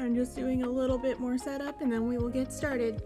I'm just doing a little bit more setup and then we will get started.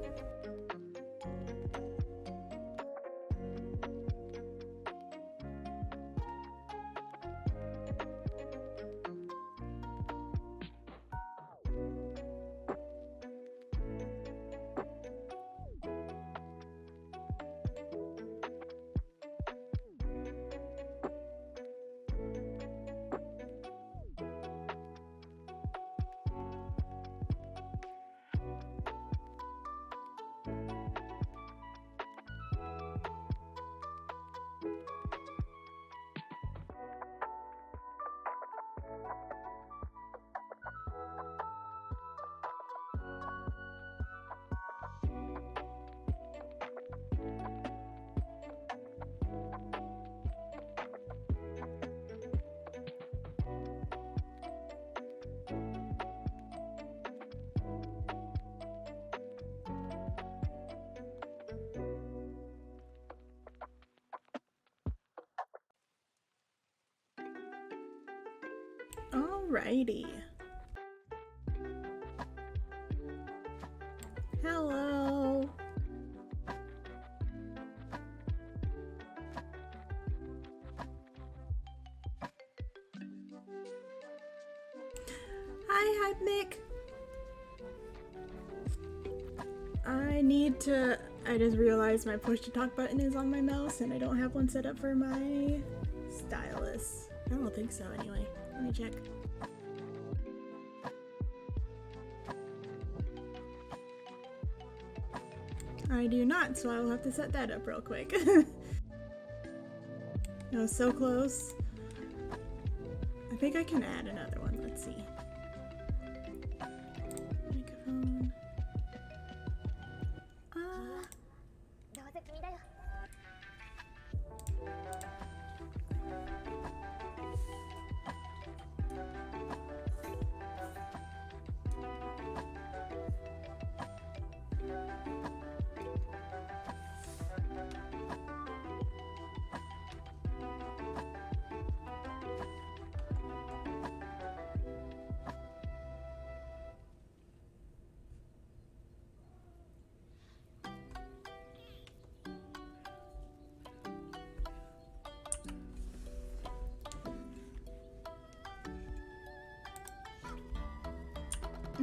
Alrighty. Hello. Hi, Mick. I just realized my push to talk button is on my mouse and I don't have one set up for my stylus. I don't think so anyway. Let me check. I do not, so I will have to set that up real quick. That was so close. I think I can add another one. Let's see. Microphone.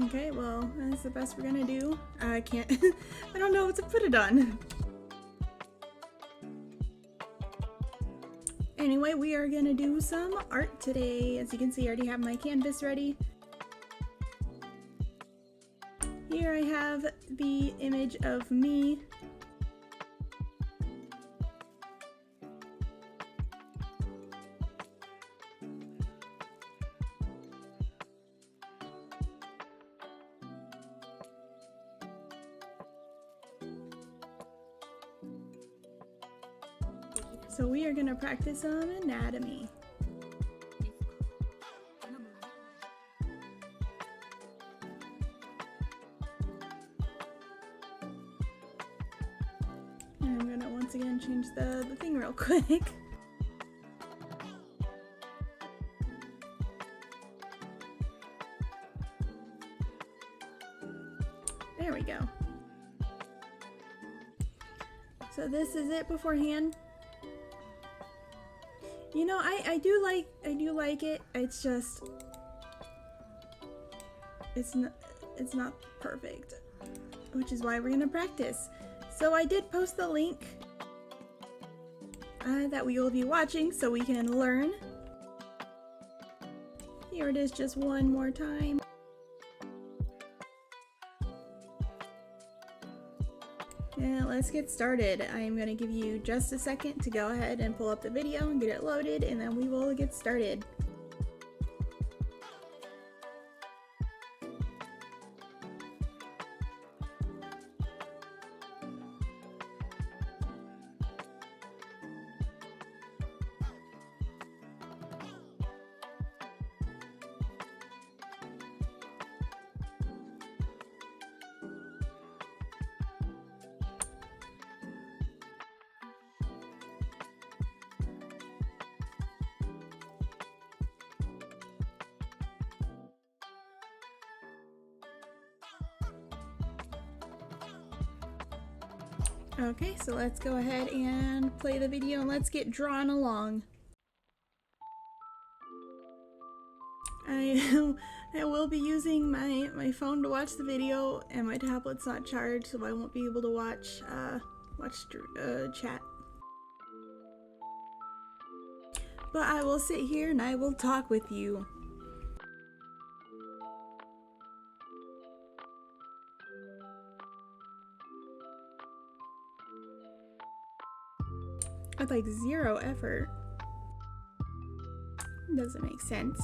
Okay, well, that's the best we're gonna do. I can't, I don't know what to put it on. Anyway, we are gonna do some art today. As you can see, I already have my canvas ready. Here I have the image of me. So we are going to practice some anatomy. And I'm going to once again change the thing real quick. There we go. So this is it beforehand. You know, I do like it. It's just it's not perfect, which is why we're gonna practice. So I did post the link that we will be watching so we can learn. Here it is just one more time. And let's get started. I'm going to give you just a second to go ahead and pull up the video and get it loaded, and then we will get started. Okay, so let's go ahead and play the video and let's get drawn along. I will be using my phone to watch the video, and my tablet's not charged, so I won't be able to watch chat. But I will sit here and I will talk with you. With like 0 effort. Doesn't make sense.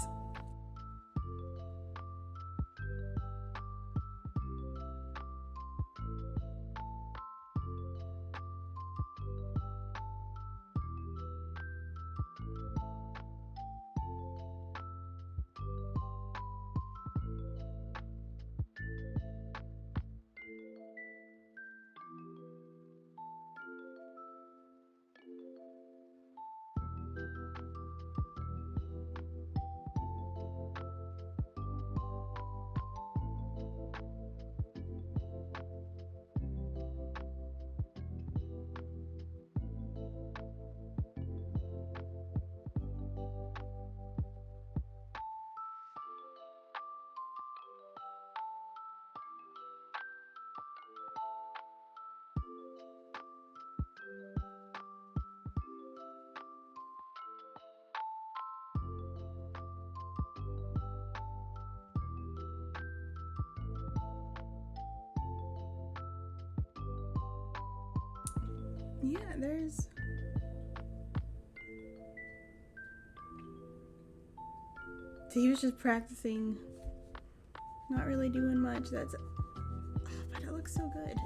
Yeah, there's... So he was just practicing, not really doing much. That's... Oh, but it looks so good.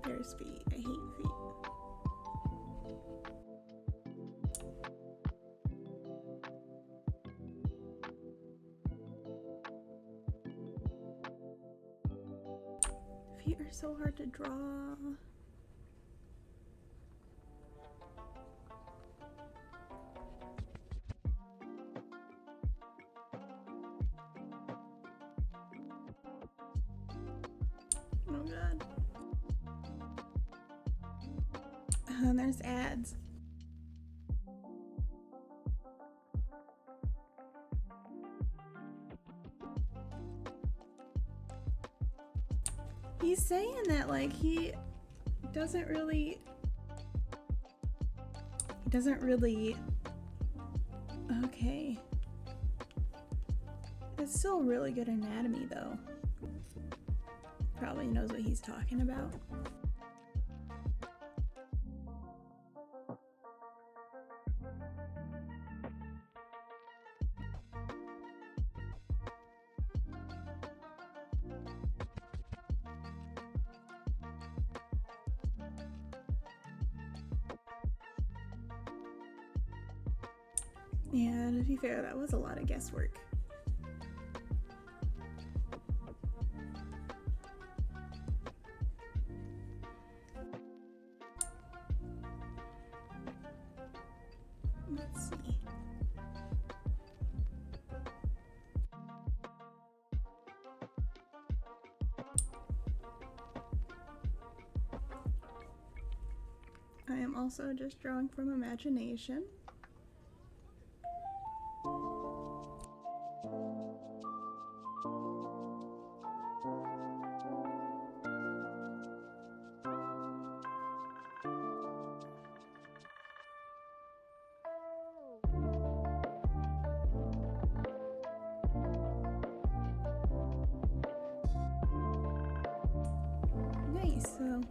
There's feet. I hate feet. Feet are so hard to draw. Oh god. And there's ads. He's saying that like he doesn't really okay. It's still really good anatomy though. Probably knows what he's talking about. And to be fair, that was a lot of guesswork. Let's see. I am also just drawing from imagination. Nice, so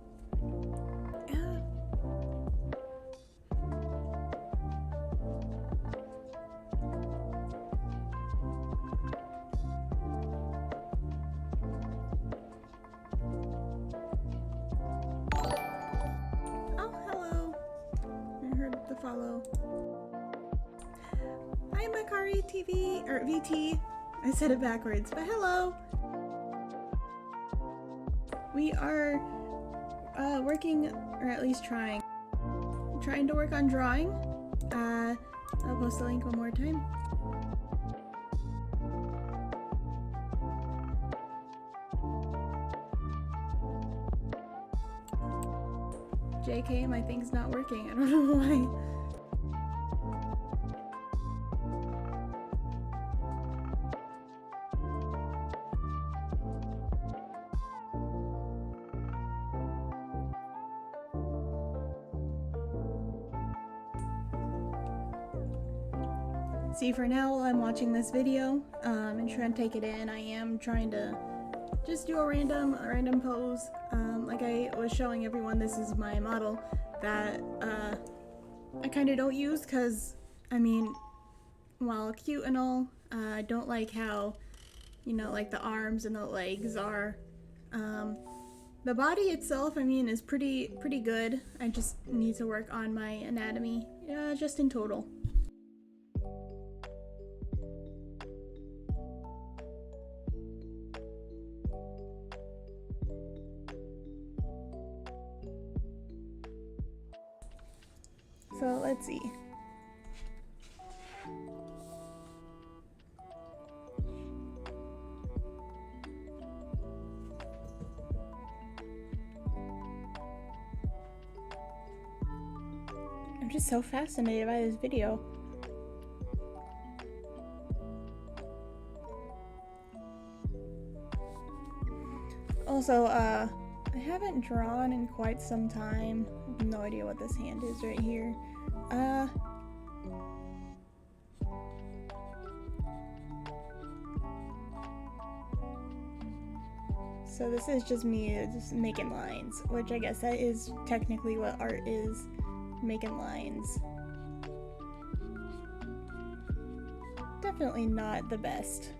oh, hello. the follow. Hi, Makari TV, or VT. I said it backwards, but hello. We are working, or at least trying to work on drawing. I'll post the link one more time. JK, my thing's not working. I don't know why. See, for now, while I'm watching this video and trying to take it in, I am trying to just do a random pose. Like I was showing everyone, this is my model that I kind of don't use because, I mean, while cute and all, I don't like how, you know, like the arms and the legs are. The body itself, I mean, is pretty good. I just need to work on my anatomy, just in total. So let's see. I'm just so fascinated by this video. Also, I haven't drawn in quite some time. I have no idea what this hand is right here. So this is just me just making lines, which I guess that is technically what art is, making lines. Definitely not the best.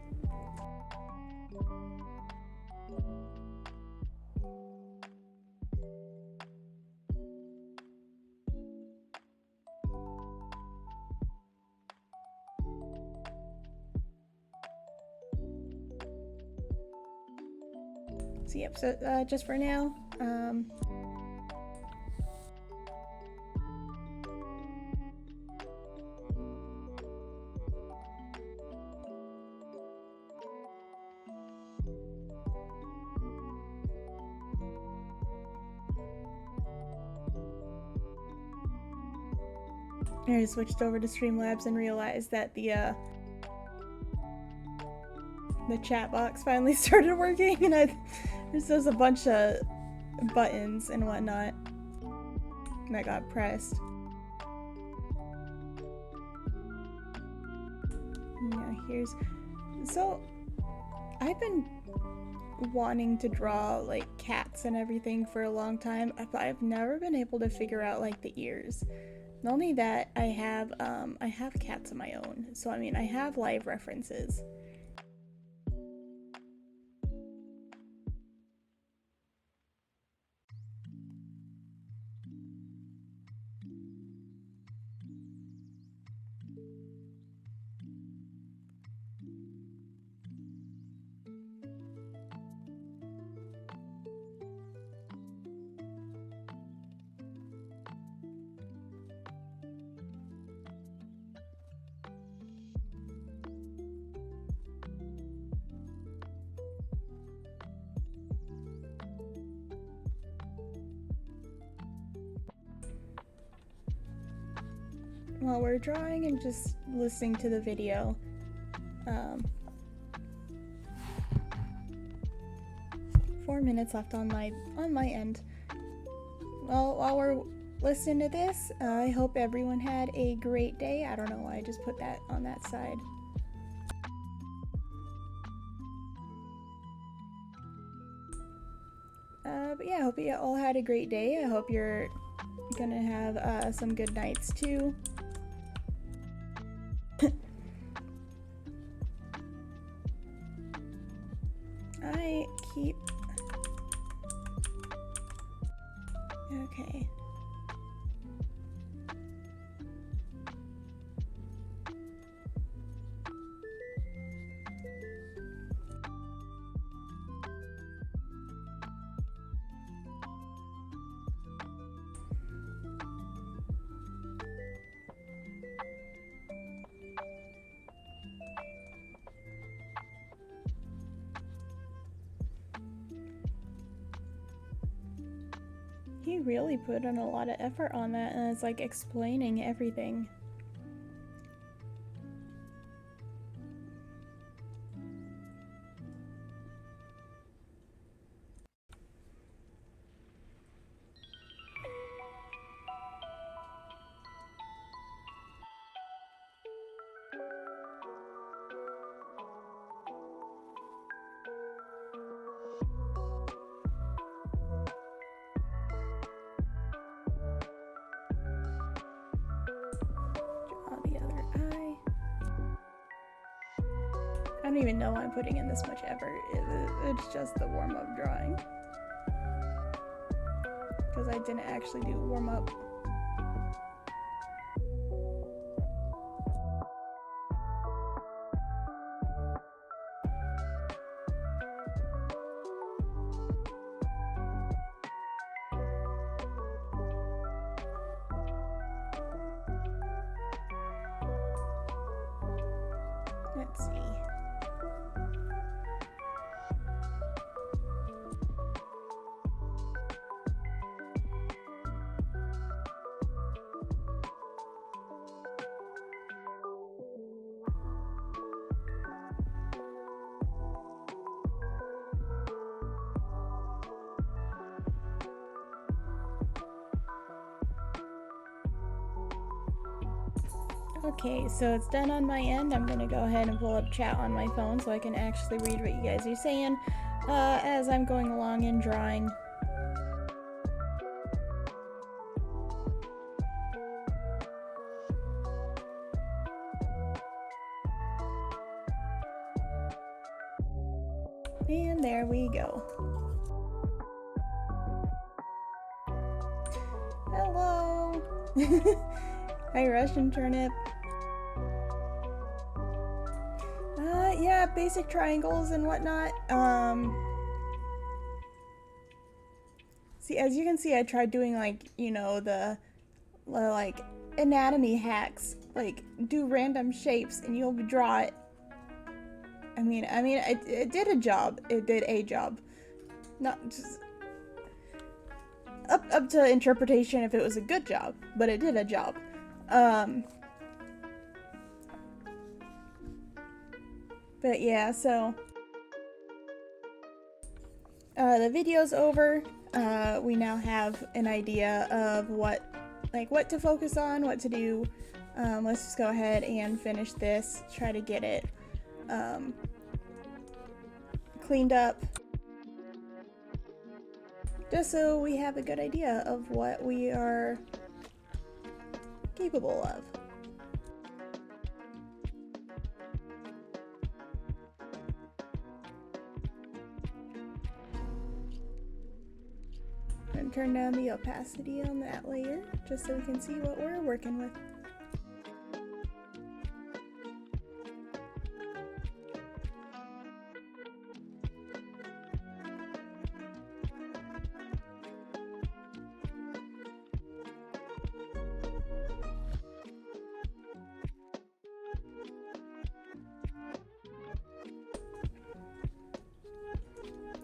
So yep, so just for now, I switched over to Streamlabs and realized that the chat box finally started working, and there's a bunch of buttons and whatnot that got pressed. Now so I've been wanting to draw like cats and everything for a long time, but I've never been able to figure out like the ears. Not only that, I have cats of my own, so I mean I have live references. While we're drawing and just listening to the video, 4 minutes left on my end. Well, while we're listening to this, I hope everyone had a great day. I don't know why I just put that on that side. But yeah, I hope you all had a great day. I hope you're gonna have some good nights too. I keep... Okay. really put in a lot of effort on that, and it's like explaining everything. The other eye. I don't even know why I'm putting in this much effort. It's just the warm-up drawing. Because I didn't actually do warm-up. Let's see. Okay, so it's done on my end. I'm gonna go ahead and pull up chat on my phone so I can actually read what you guys are saying as I'm going along and drawing. And there we go. Hello! Hi, Russian turnip. Yeah, basic triangles and whatnot. See, as you can see, I tried doing like, you know, the like anatomy hacks, like do random shapes and you'll draw it. I mean, it did a job. It did a job. Not just up to interpretation if it was a good job, but it did a job. But yeah, so the video's over. We now have an idea of what to focus on, what to do. Let's just go ahead and finish this, try to get it cleaned up, just so we have a good idea of what we are capable of. And turn down the opacity on that layer just so we can see what we're working with.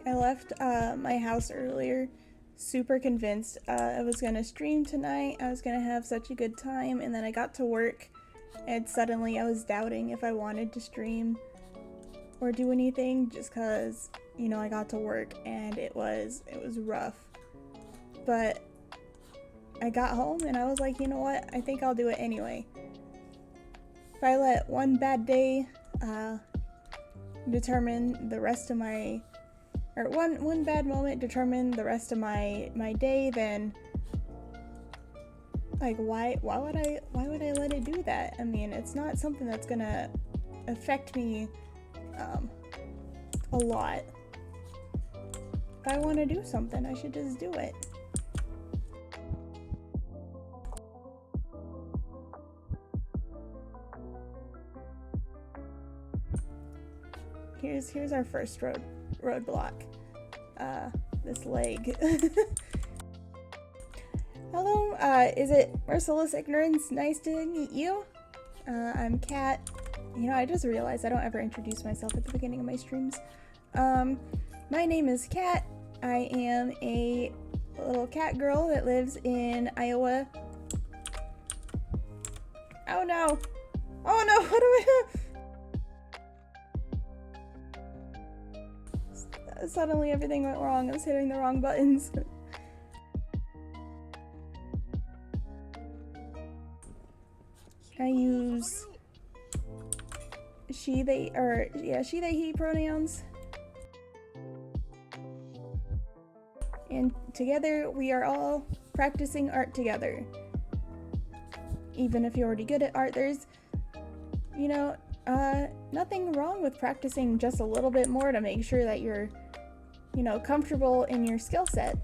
I left my house earlier super convinced I was gonna stream tonight. I was gonna have such a good time, and then I got to work and suddenly I was doubting if I wanted to stream or do anything just cause, you know, I got to work and it was rough. But I got home and I was like, you know what, I think I'll do it anyway. If I let one bad day determine the rest of my, or one bad moment determine the rest of my day, then like why would I let it do that? I mean, it's not something that's gonna affect me a lot. If I want to do something, I should just do it. Here's our first roadblock. This leg. Hello, is it Merciless Ignorance? Nice to meet you. I'm Kat. You know, I just realized I don't ever introduce myself at the beginning of my streams. My name is Kat. I am a little cat girl that lives in Iowa. Oh no! Oh no! What do I do? Suddenly everything went wrong. I was hitting the wrong buttons. I use she, they, he pronouns. And together we are all practicing art together. Even if you're already good at art, there's, you know, nothing wrong with practicing just a little bit more to make sure that you're, you know, comfortable in your skill set.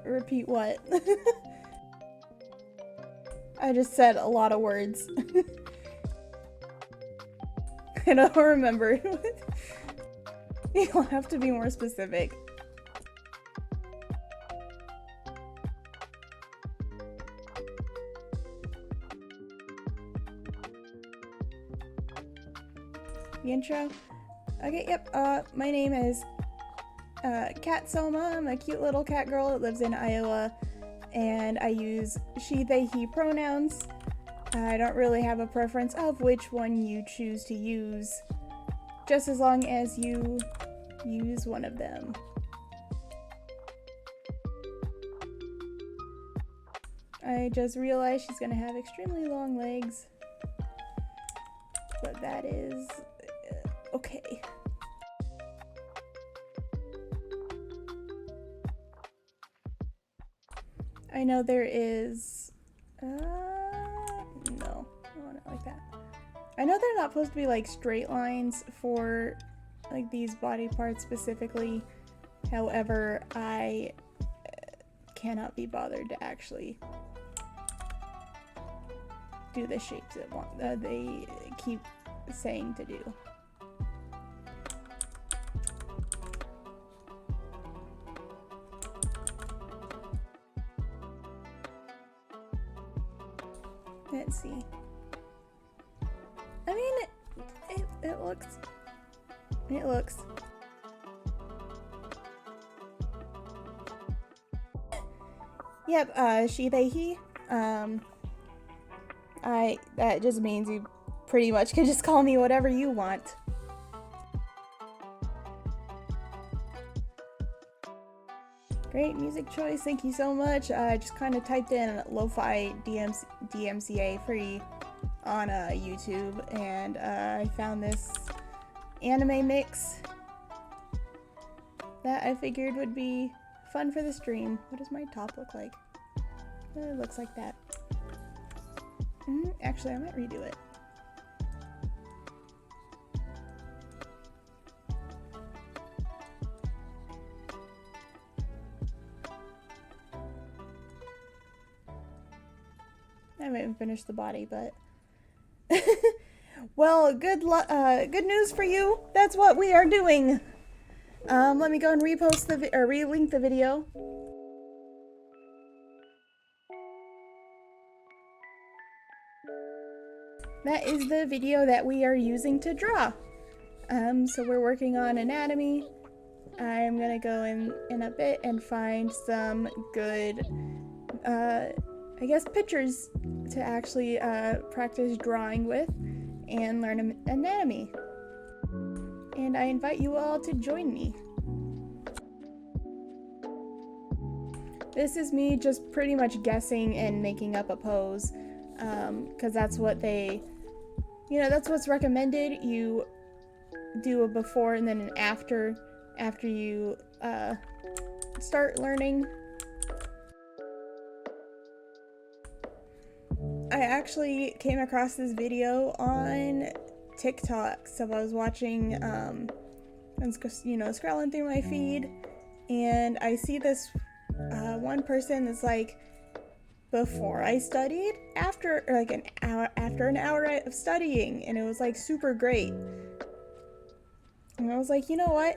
Repeat what? I just said a lot of words. I don't remember. You'll have to be more specific. The intro? Okay, yep, my name is Cat Soma. I'm a cute little cat girl that lives in Iowa, and I use she, they, he pronouns. I don't really have a preference of which one you choose to use, just as long as you use one of them. I just realized she's gonna have extremely long legs, but that is okay. I know there is, no, I want it like that. I know they're not supposed to be like straight lines for like these body parts specifically. However, I cannot be bothered to actually do the shapes that they keep saying to do. Let's see. I mean, it looks. Yep, she, they, he. That just means you pretty much can just call me whatever you want. Great music choice, thank you so much. I just kind of typed in lo-fi DMCA free on YouTube, and I found this anime mix that I figured would be fun for the stream. What does my top look like? It looks like that. Actually, I might redo it. I haven't even finished the body, but well, good news for you. That's what we are doing. Let me go and repost or relink the video. That is the video that we are using to draw. So we're working on anatomy. I'm gonna go in a bit and find some good, I guess, pictures to actually practice drawing with and learn anatomy. And I invite you all to join me. This is me just pretty much guessing and making up a pose, because that's what that's what's recommended. You do a before and then an after you start learning. I actually came across this video on TikTok, so I was watching, scrolling through my feed, and I see this one person that's like before I studied, after like after an hour of studying, and it was like super great. And I was like, you know what?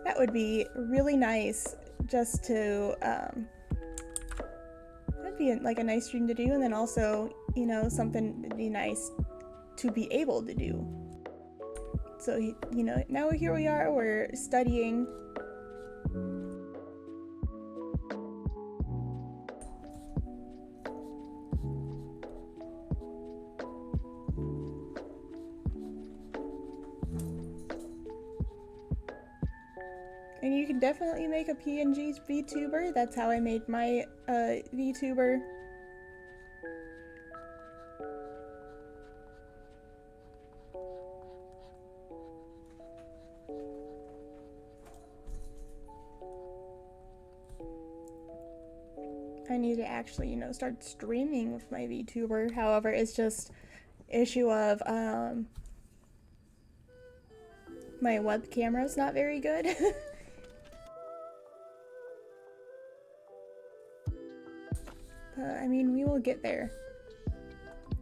That would be really nice just to that'd be like a nice dream to do, and then also, you know, something that'd be nice to be able to do. So, you know, now here we are, we're studying. And you can definitely make a PNG VTuber. That's how I made my VTuber. I need to actually, you know, start streaming with my VTuber. However, it's just issue of my web camera's not very good. But I mean, we will get there.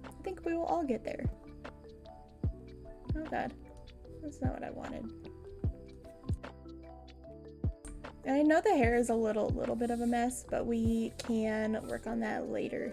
I think we will all get there. Oh god, that's not what I wanted. And I know the hair is a little bit of a mess, but we can work on that later.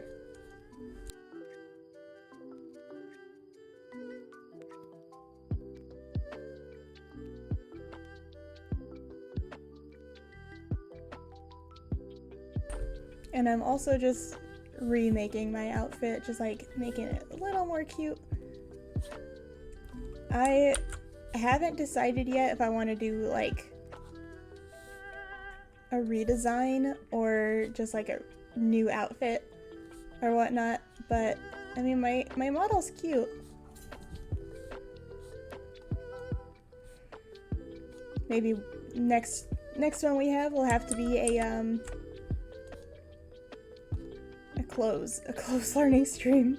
And I'm also just remaking my outfit, just like making it a little more cute. I haven't decided yet if I want to do like a redesign or just like a new outfit or whatnot, but I mean my model's cute. Maybe next one we have will have to be a clothes learning stream.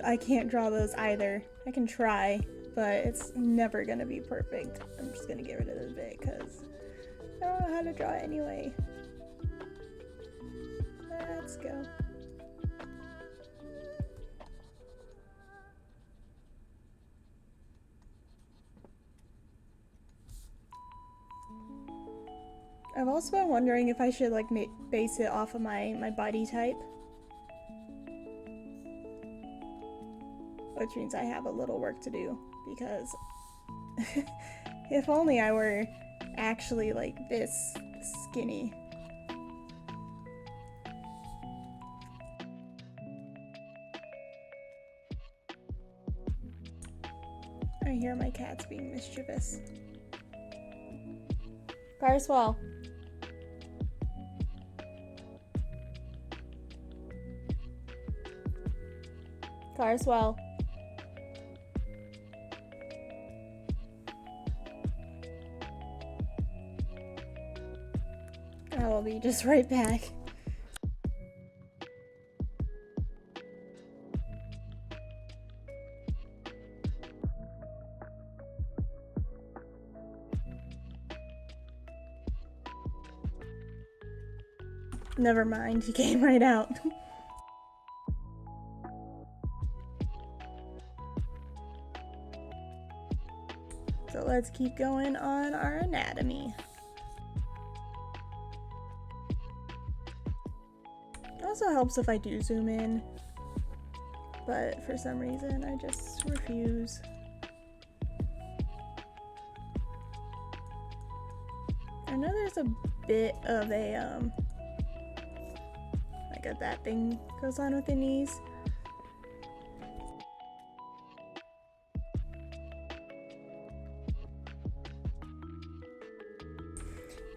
I can't draw those either. I can try, but it's never gonna be perfect. I'm just gonna get rid of this bit because I don't know how to draw it anyway. Let's go. I've also been wondering if I should like base it off of my body type. Which means I have a little work to do, because if only I were actually like this skinny. I hear my cats being mischievous. Carswell. Carswell. I will be just right back. Never mind, he came right out. So let's keep going on our anatomy. It also helps if I do zoom in, but for some reason I just refuse. I know there's a bit of a like that thing goes on with the knees.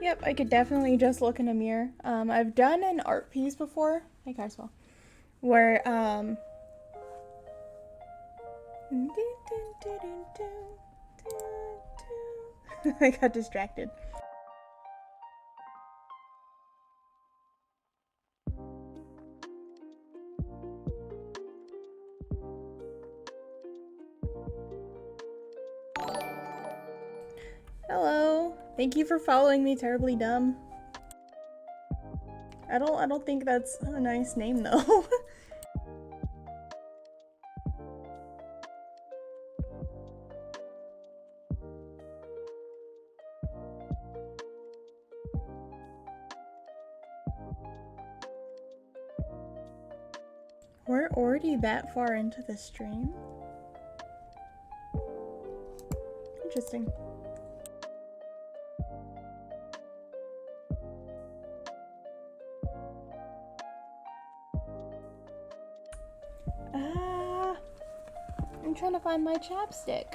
Yep, I could definitely just look in a mirror. I've done an art piece before, hey Carswell, where I got distracted. Hello, thank you for following me, Terribly Dumb. I don't think that's a nice name though. We're already that far into the stream? Interesting. I'm trying to find my chapstick.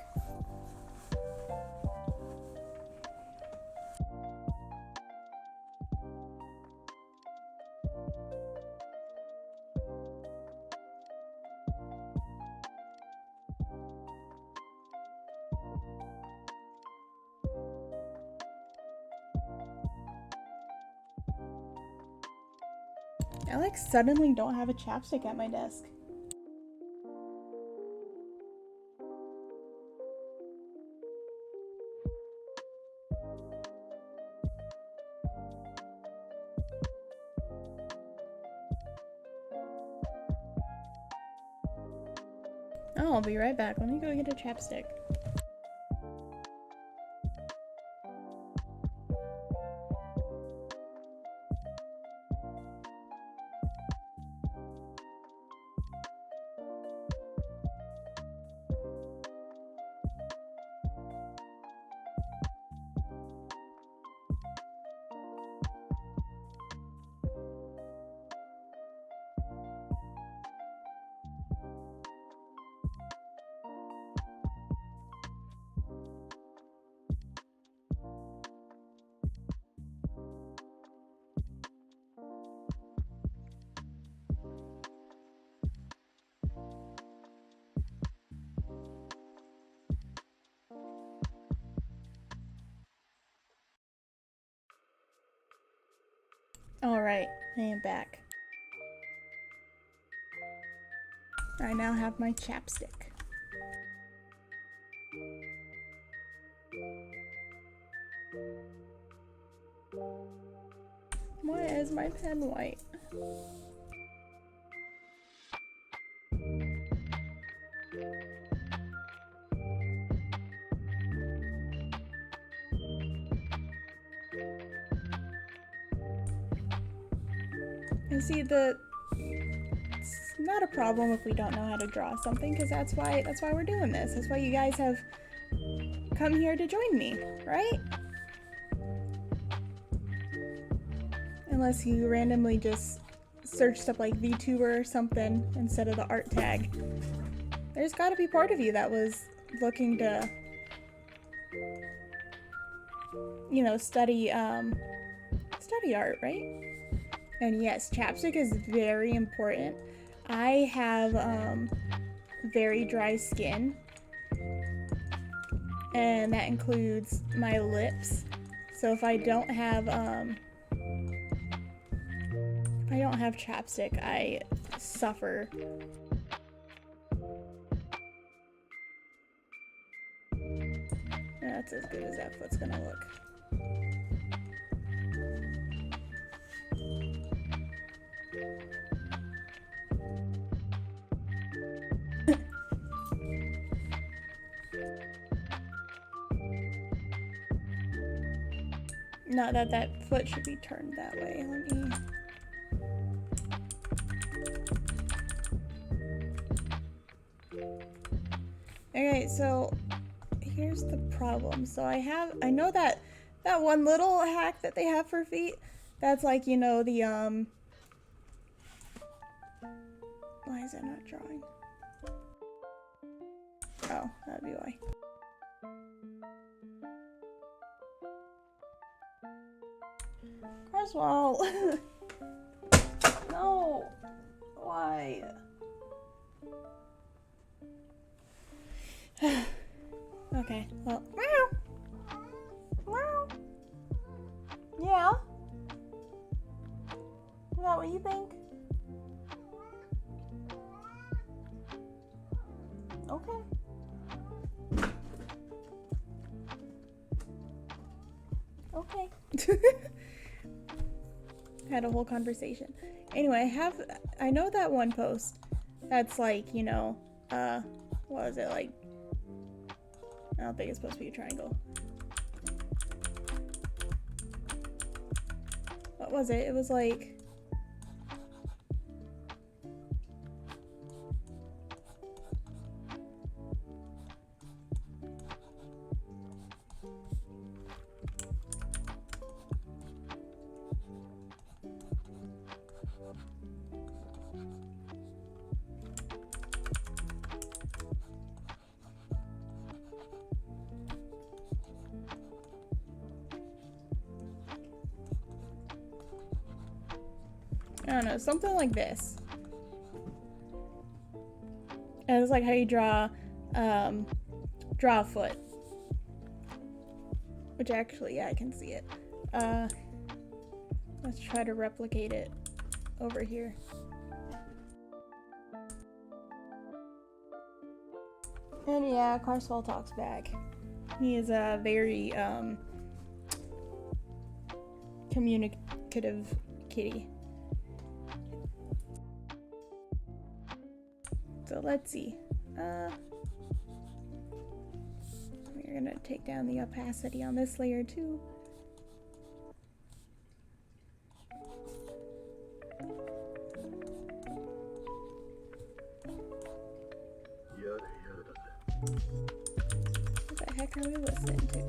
I like suddenly don't have a chapstick at my desk. Oh, I'll be right back. Let me go get a chapstick. Alright, I am back. I now have my chapstick. Why is my pen white? And see, it's not a problem if we don't know how to draw something, because that's why we're doing this. That's why you guys have come here to join me, right? Unless you randomly just searched up like VTuber or something instead of the art tag. There's gotta be part of you that was looking to, you know, study art, right? And yes, chapstick is very important. I have very dry skin, and that includes my lips. So if I don't have chapstick, I suffer. That's as good as that foot's gonna look. Not that that foot should be turned that way. Let me... Okay, so here's the problem. So I know that one little hack that they have for feet, that's like, you know, the why is that not drawing? Oh, that'd be why. Carswell! No! Why? Okay, well. Meow! Meow! Yeah? Is that what you think? Okay. Okay. had a whole conversation. Anyway, I know that one post that's like, you know, what was it, like, I don't think it's supposed to be a triangle. What was it? It was like, I don't know, something like this. And it's like how you draw a foot. Which actually, yeah, I can see it. Let's try to replicate it over here. And yeah, Carswell talks back. He is a very communicative kitty. So let's see. We're gonna take down the opacity on this layer too. What the heck are we listening to?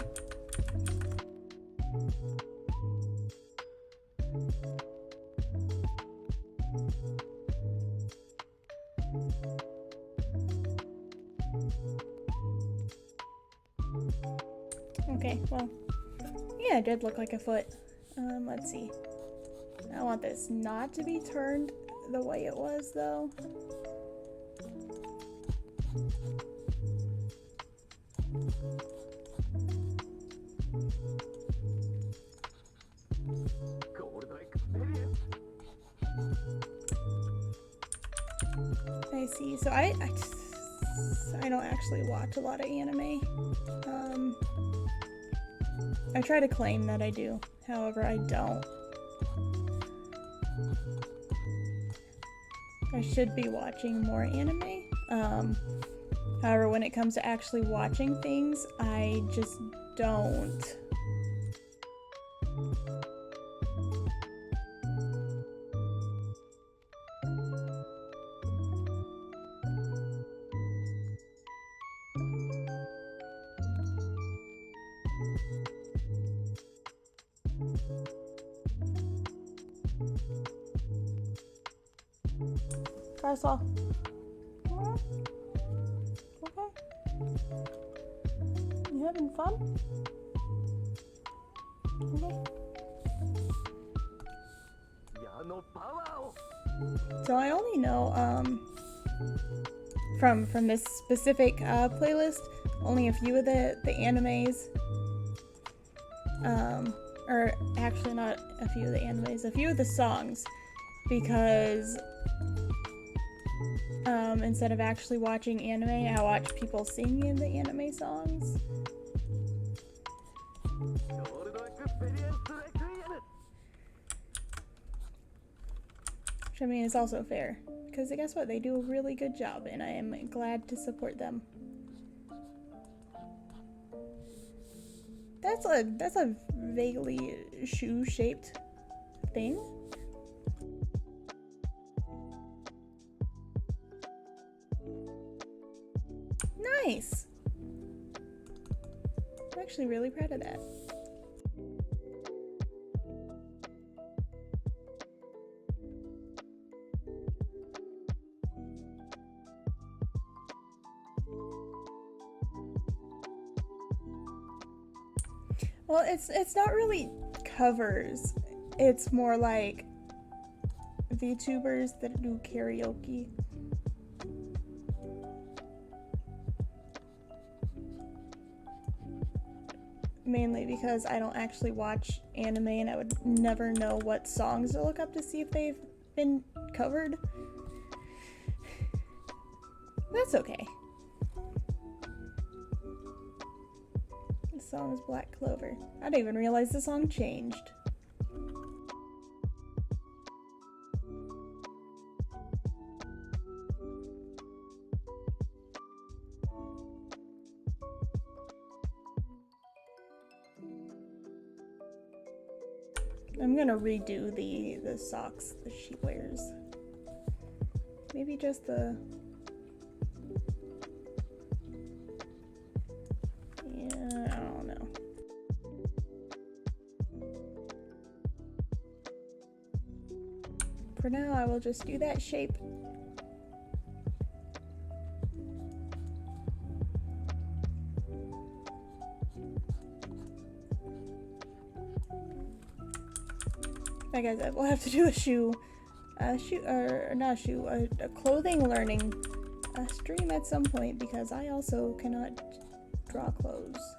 Okay, well, yeah, it did look like a foot. Let's see. I want this not to be turned the way it was, though. I see. So I don't actually watch a lot of anime. I try to claim that I do, however I don't. I should be watching more anime. However, when it comes to actually watching things, I just don't. Carswell. Okay. You having fun? Okay. So I only know from this specific playlist only a few of the animes. Or actually not a few of the animes, a few of the songs, because instead of actually watching anime, I watch people sing in the anime songs. Which, I mean, is also fair, because guess what? They do a really good job, and I am glad to support them. That's a vaguely shoe-shaped thing. Nice! I'm actually really proud of that. Well, it's not really covers. It's more like VTubers that do karaoke. Mainly because I don't actually watch anime and I would never know what songs to look up to see if they've been covered. That's okay. The song is Black Clover. I didn't even realize the song changed. I'm gonna redo the socks that she wears. Maybe just the... yeah, I don't know. For now, I will just do that shape. Like I said, we'll have to do a clothing learning stream at some point, because I also cannot draw clothes.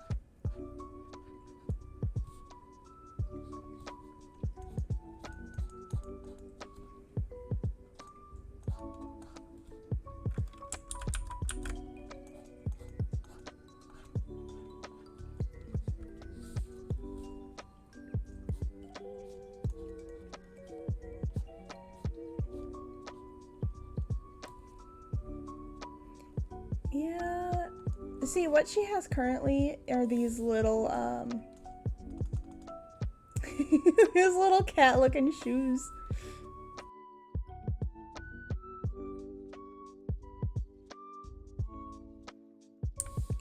Yeah, see, what she has currently are these little, these little cat-looking shoes.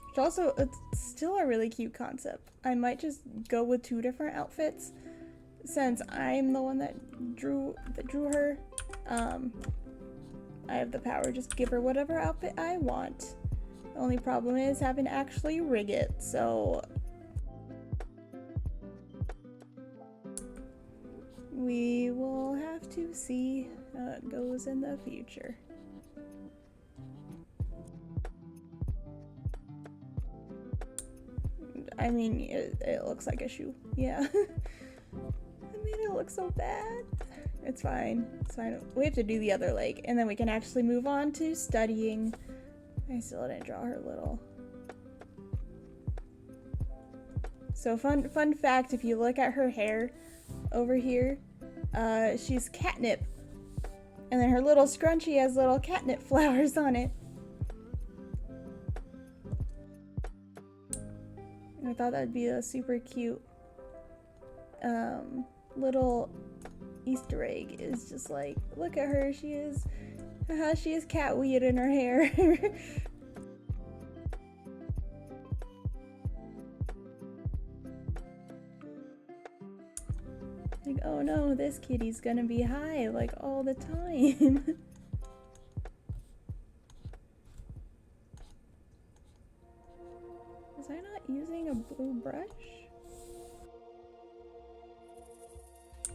Which also, it's still a really cute concept. I might just go with 2 different outfits, since I'm the one that drew her. I have the power to just give her whatever outfit I want. The only problem is having to actually rig it, so we will have to see how it goes in the future. I mean, it looks like a shoe. Yeah. I mean, it looks so bad. It's fine. It's fine. We have to do the other leg, and then we can actually move on to studying. I still didn't draw her little. So fun fact, if you look at her hair over here, she's Catnip. And then her little scrunchie has little catnip flowers on it. And I thought that'd be a super cute little Easter egg. Is just like, look at her, she has cat weed in her hair. Like, oh no, this kitty's gonna be high like all the time. Was I not using a blue brush?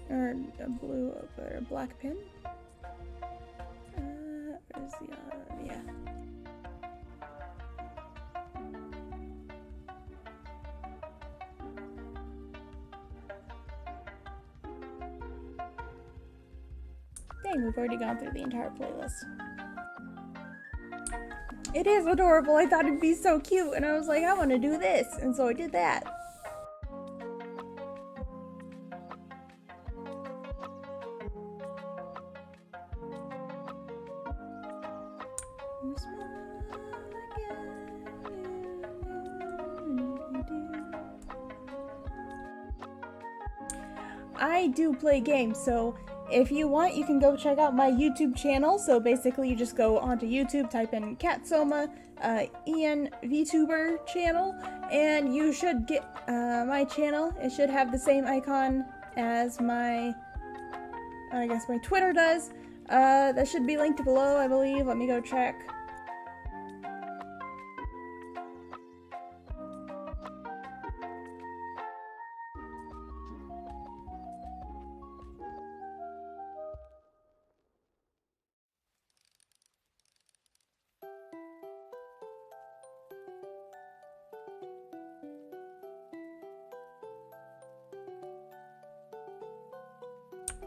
Or a blue or a black pen? Where's the yeah. Dang, we've already gone through the entire playlist. It is adorable. I thought it'd be so cute, and I was like, I want to do this, and so I did that. I do play games, so if you want, you can go check out my YouTube channel. So basically, you just go onto YouTube, type in Catsoma, Ian VTuber channel, and you should get my channel. It should have the same icon as my, I guess my Twitter does. That should be linked below, I believe. Let me go check.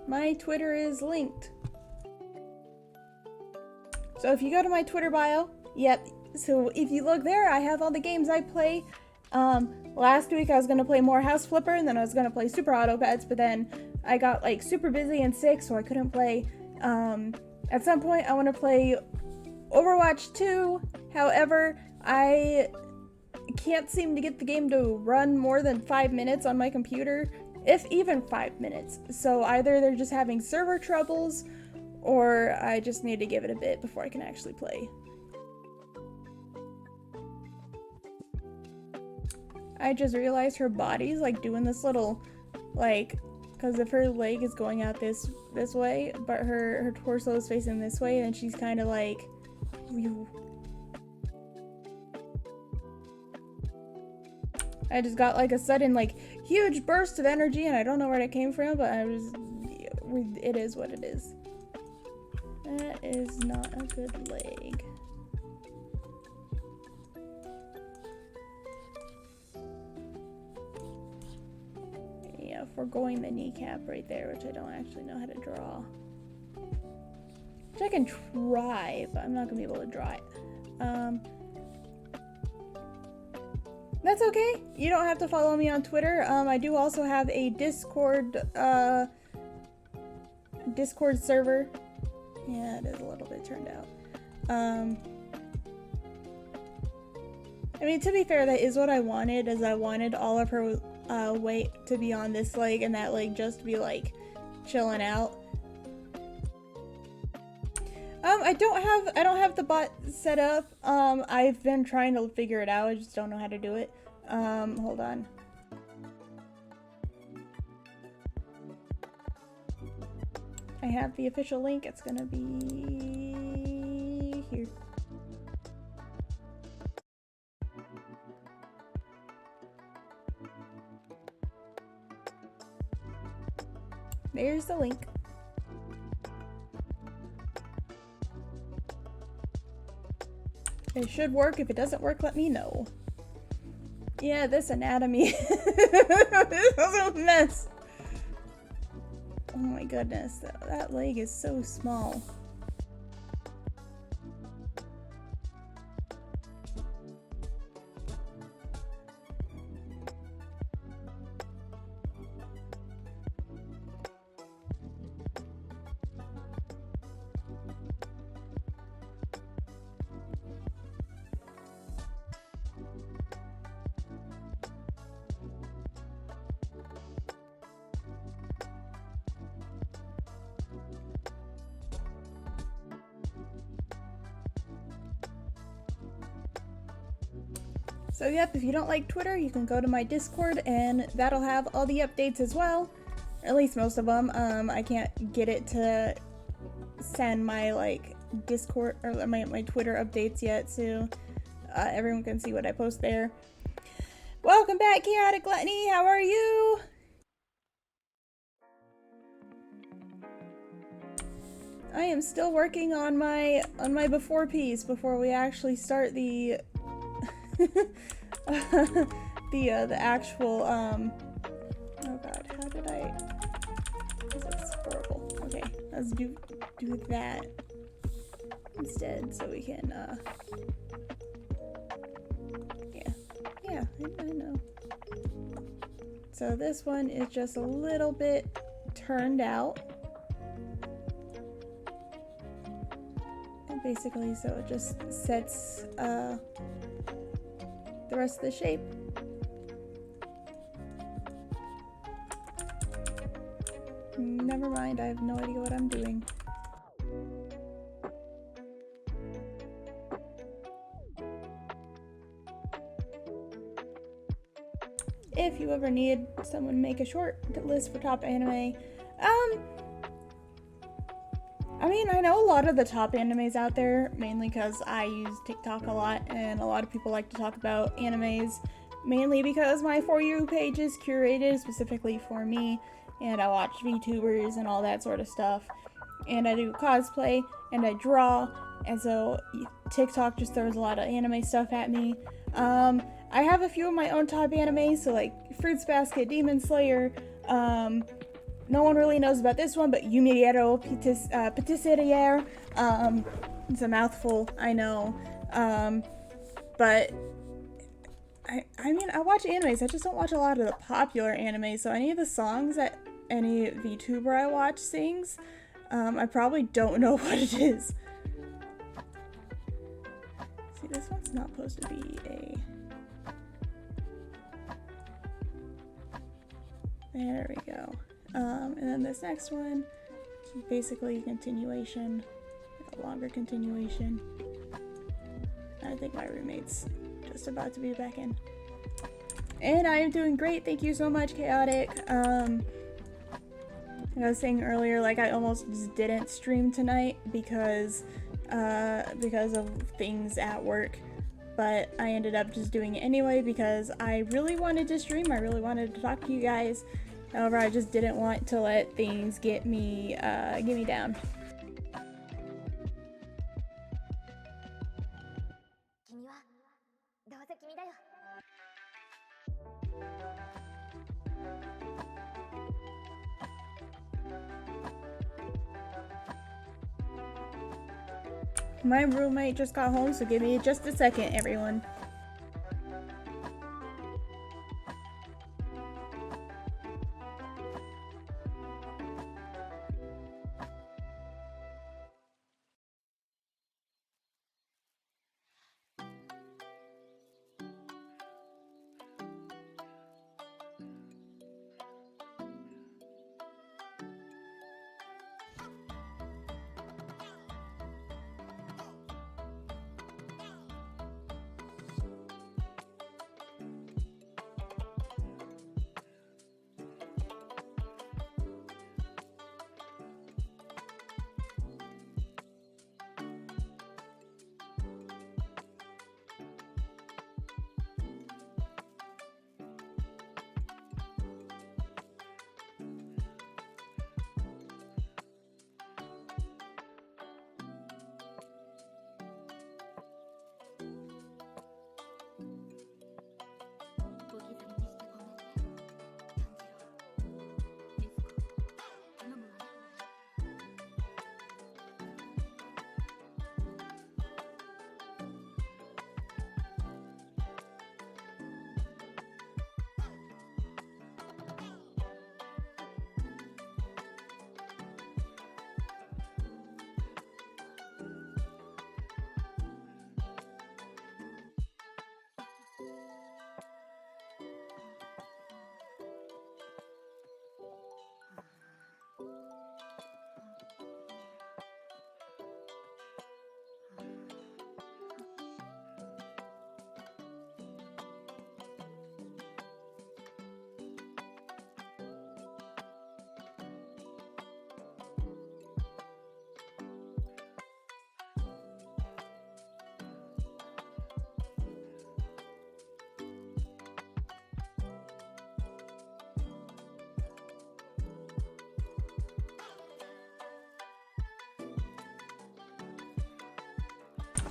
My Twitter is linked. So if you go to my Twitter bio, yep, so if you look there, I have all the games I play. Last week I was going to play more House Flipper, and then I was going to play Super Auto Pets, but then I got like super busy and sick, so I couldn't play. At some point I want to play Overwatch 2, however, I can't seem to get the game to run more than 5 minutes on my computer. if even 5 minutes. So either they're just having server troubles, or I just need to give it a bit before I can actually play. I just realized her body's like doing this little, like, because if her leg is going out this way, but her torso is facing this way, and she's kind of like, whew. I just got like a sudden like huge burst of energy, and I don't know where it came from, but it is what it is. That is not a good leg. Yeah, foregoing the kneecap right there, which I don't actually know how to draw. Which I can try, but I'm not gonna be able to draw it. That's okay. You don't have to follow me on Twitter. I do also have a Discord server. Yeah, it is a little bit turned out. I mean, to be fair, that is what I wanted, is I wanted all of her weight to be on this leg, and that leg just to be like chilling out. I don't have the bot set up. I've been trying to figure it out. I just don't know how to do it. Hold on. I have the official link. It's gonna be here. There's the link. It should work. If it doesn't work, let me know. Yeah, this anatomy. This is a mess. Oh my goodness, that leg is so small. So yep, if you don't like Twitter, you can go to my Discord, and that'll have all the updates as well. Or at least most of them. I can't get it to send my like Discord or my Twitter updates yet, so everyone can see what I post there. Welcome back, Chaotic Gluttony. How are you? I am still working on my before piece before we actually start the the actual oh god, how did I, this is horrible. Okay, let's do that instead so we can yeah, I know. So this one is just a little bit turned out, and basically so it just sets the rest of the shape. Never mind, I have no idea what I'm doing. If you ever need someone to make a short list for top anime, I mean, I know a lot of the top animes out there, mainly because I use TikTok a lot, and a lot of people like to talk about animes, mainly because my For You page is curated specifically for me, and I watch VTubers and all that sort of stuff, and I do cosplay, and I draw, and so TikTok just throws a lot of anime stuff at me. I have a few of my own top animes, so like Fruits Basket, Demon Slayer, no one really knows about this one, but Yumiero Patisserie. It's a mouthful, I know. But I mean, I watch animes. I just don't watch a lot of the popular animes. So any of the songs that any VTuber I watch sings, I probably don't know what it is. See, this one's not supposed to be a... There we go. And then this next one is basically a continuation, a longer continuation. I think my roommate's just about to be back in. And I am doing great. Thank you so much, Chaotic. Like I was saying earlier, like I almost just didn't stream tonight because of things at work. But I ended up just doing it anyway because I really wanted to stream. I really wanted to talk to you guys. However, I just didn't want to let things get me down. My roommate just got home, so give me just a second, everyone.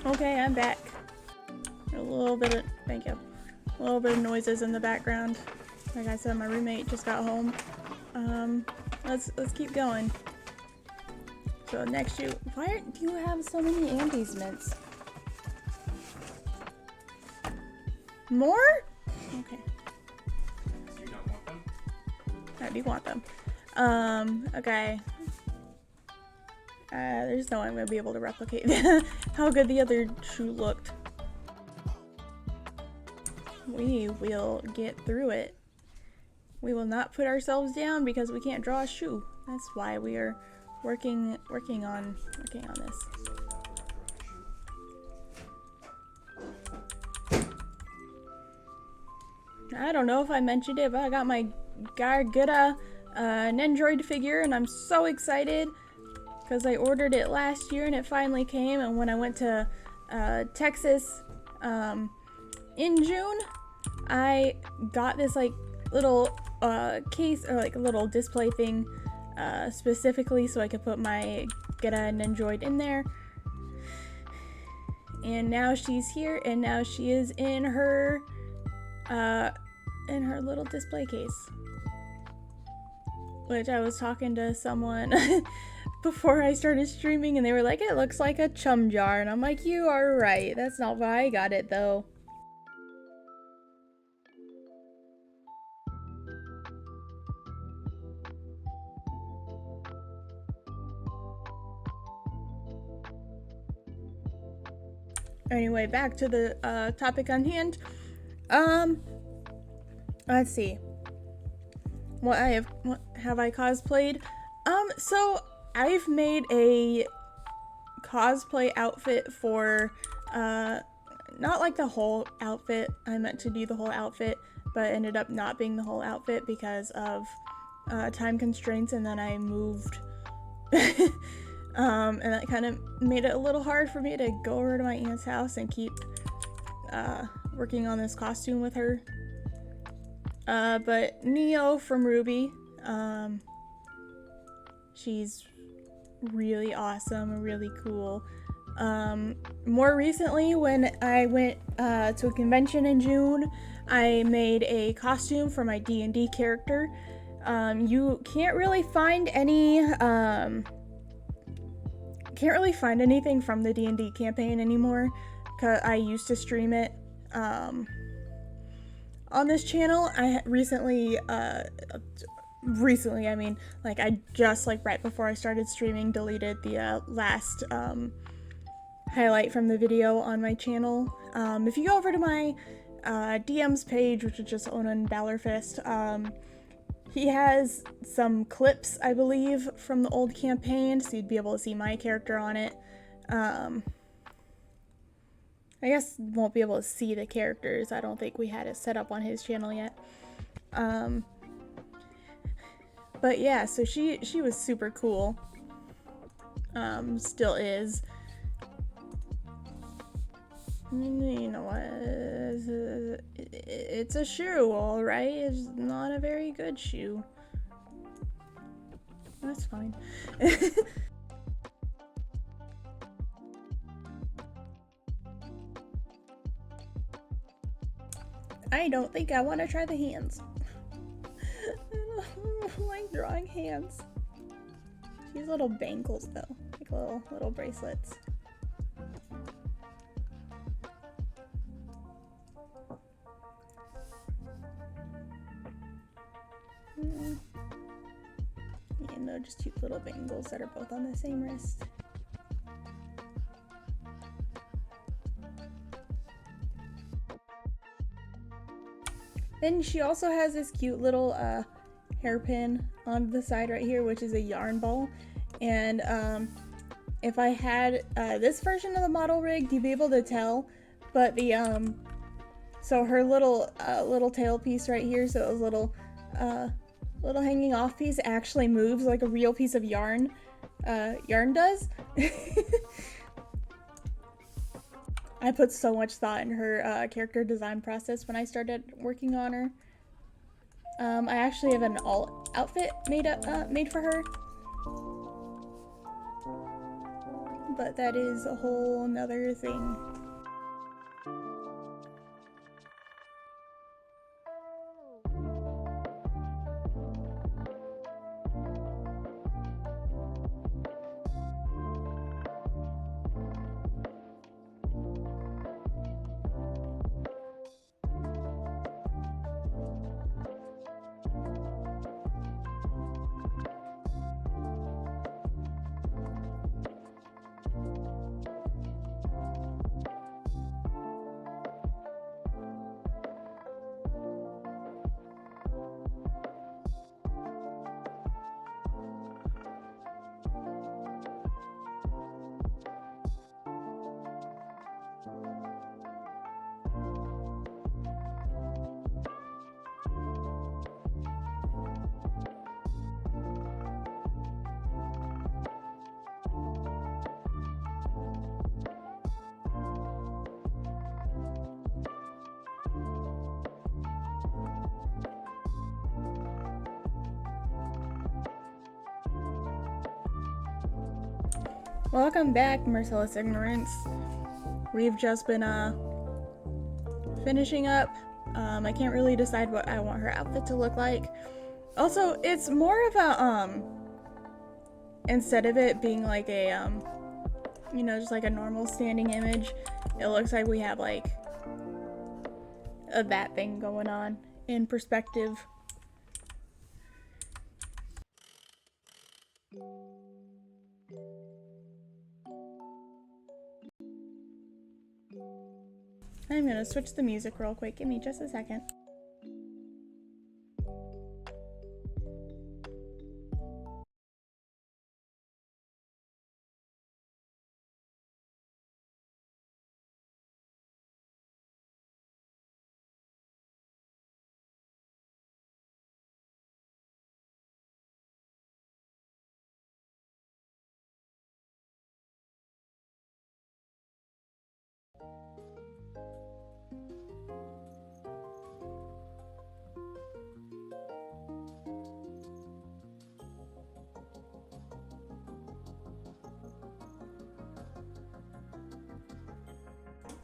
Okay, I'm back. A little bit of, thank you. A little bit of noises in the background. Like I said, my roommate just got home. Let's keep going. So next why do you have so many Andes mints? More? Okay. You don't want them? I do want them. Okay. There's no way I'm gonna be able to replicate how good the other shoe looked. We will get through it. We will not put ourselves down because we can't draw a shoe. That's why we are working on this. I don't know if I mentioned it, but I got my Gargutta Nendroid figure, and I'm so excited because I ordered it last year and it finally came. And when I went to Texas in June, I got this like little case or like a little display thing specifically so I could put my Gargutta Nendroid in there. And now she's here, and now she is in her little display case. Which I was talking to someone before I started streaming, and they were like, it looks like a chum jar, and I'm like, you are right. That's not why I got it though. Anyway, back to the topic on hand. Let's see. what have I cosplayed? So I've made a cosplay outfit for, not like the whole outfit. I meant to do the whole outfit, but ended up not being the whole outfit because of time constraints, and then I moved. And that kind of made it a little hard for me to go over to my aunt's house and keep working on this costume with her. But Neo from Ruby, she's really awesome, really cool. More recently, when I went to a convention in June, I made a costume for my D&D character. You can't really find anything from the D&D campaign anymore, because I used to stream it on this channel. I recently, I mean, like, I just, like, right before I started streaming, deleted the last highlight from the video on my channel. If you go over to my DMs page, which is just Onan Balorfist, he has some clips, I believe, from the old campaign, so you'd be able to see my character on it. I guess won't be able to see the characters. I don't think we had it set up on his channel yet. But yeah, so she was super cool. Still is. You know what? It's a shoe, alright? It's not a very good shoe. That's fine. I don't think I want to try the hands. I don't like drawing hands. These little bangles, though. Like little bracelets. Yeah, no, just cute little bangles that are both on the same wrist. Then she also has this cute little hairpin on the side right here, which is a yarn ball. And if I had this version of the model rig, you'd be able to tell, but the so her little tail piece right here, so it was little hanging off piece, actually moves like a real piece of yarn does. I put so much thought in her character design process when I started working on her. I actually have an alt outfit made for her, but that is a whole nother thing. Welcome back, Merciless Ignorance. We've just been finishing up. I can't really decide what I want her outfit to look like. Also, it's more of a instead of it being like a you know, just like a normal standing image, it looks like we have like a that thing going on in perspective. I'm gonna switch the music real quick. Give me just a second.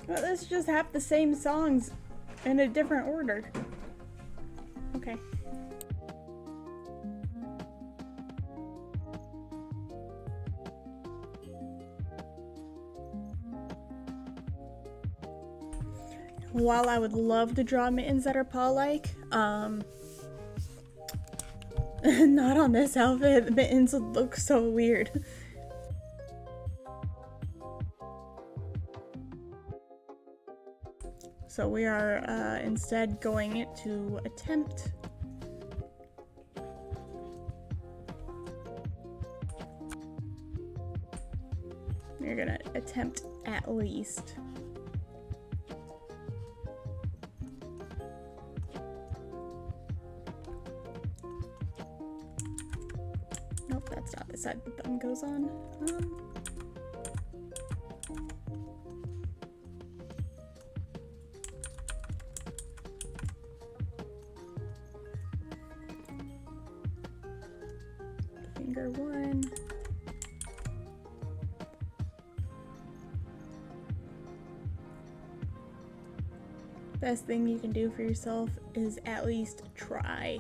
Well, let's just have the same songs in a different order. Okay. While I would love to draw mittens that are paw-like, not on this outfit. Mittens would look so weird. So we are instead going to attempt we're gonna attempt at least. Nope, that's not the side the thumb goes on. Finger one. Best thing you can do for yourself is at least try.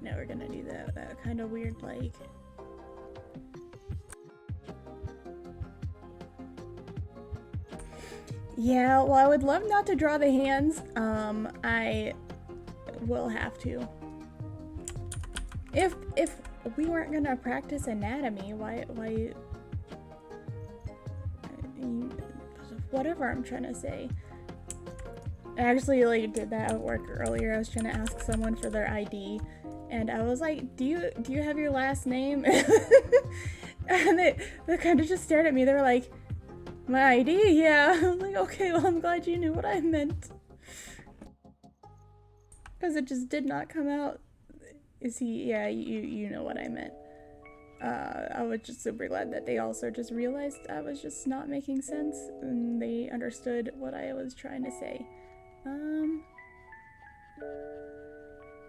Now we're gonna do that kind of weird like. Yeah, well I would love not to draw the hands. I will have to. If we weren't gonna practice anatomy, why whatever I'm trying to say. I actually like did that at work earlier. I was trying to ask someone for their ID and I was like, do you have your last name? And they kind of just stared at me. They were like, my ID? Yeah. I was like, okay, well I'm glad you knew what I meant. Because it just did not come out. Is he? Yeah, you know what I meant. I was just super glad that they also just realized I was just not making sense and they understood what I was trying to say.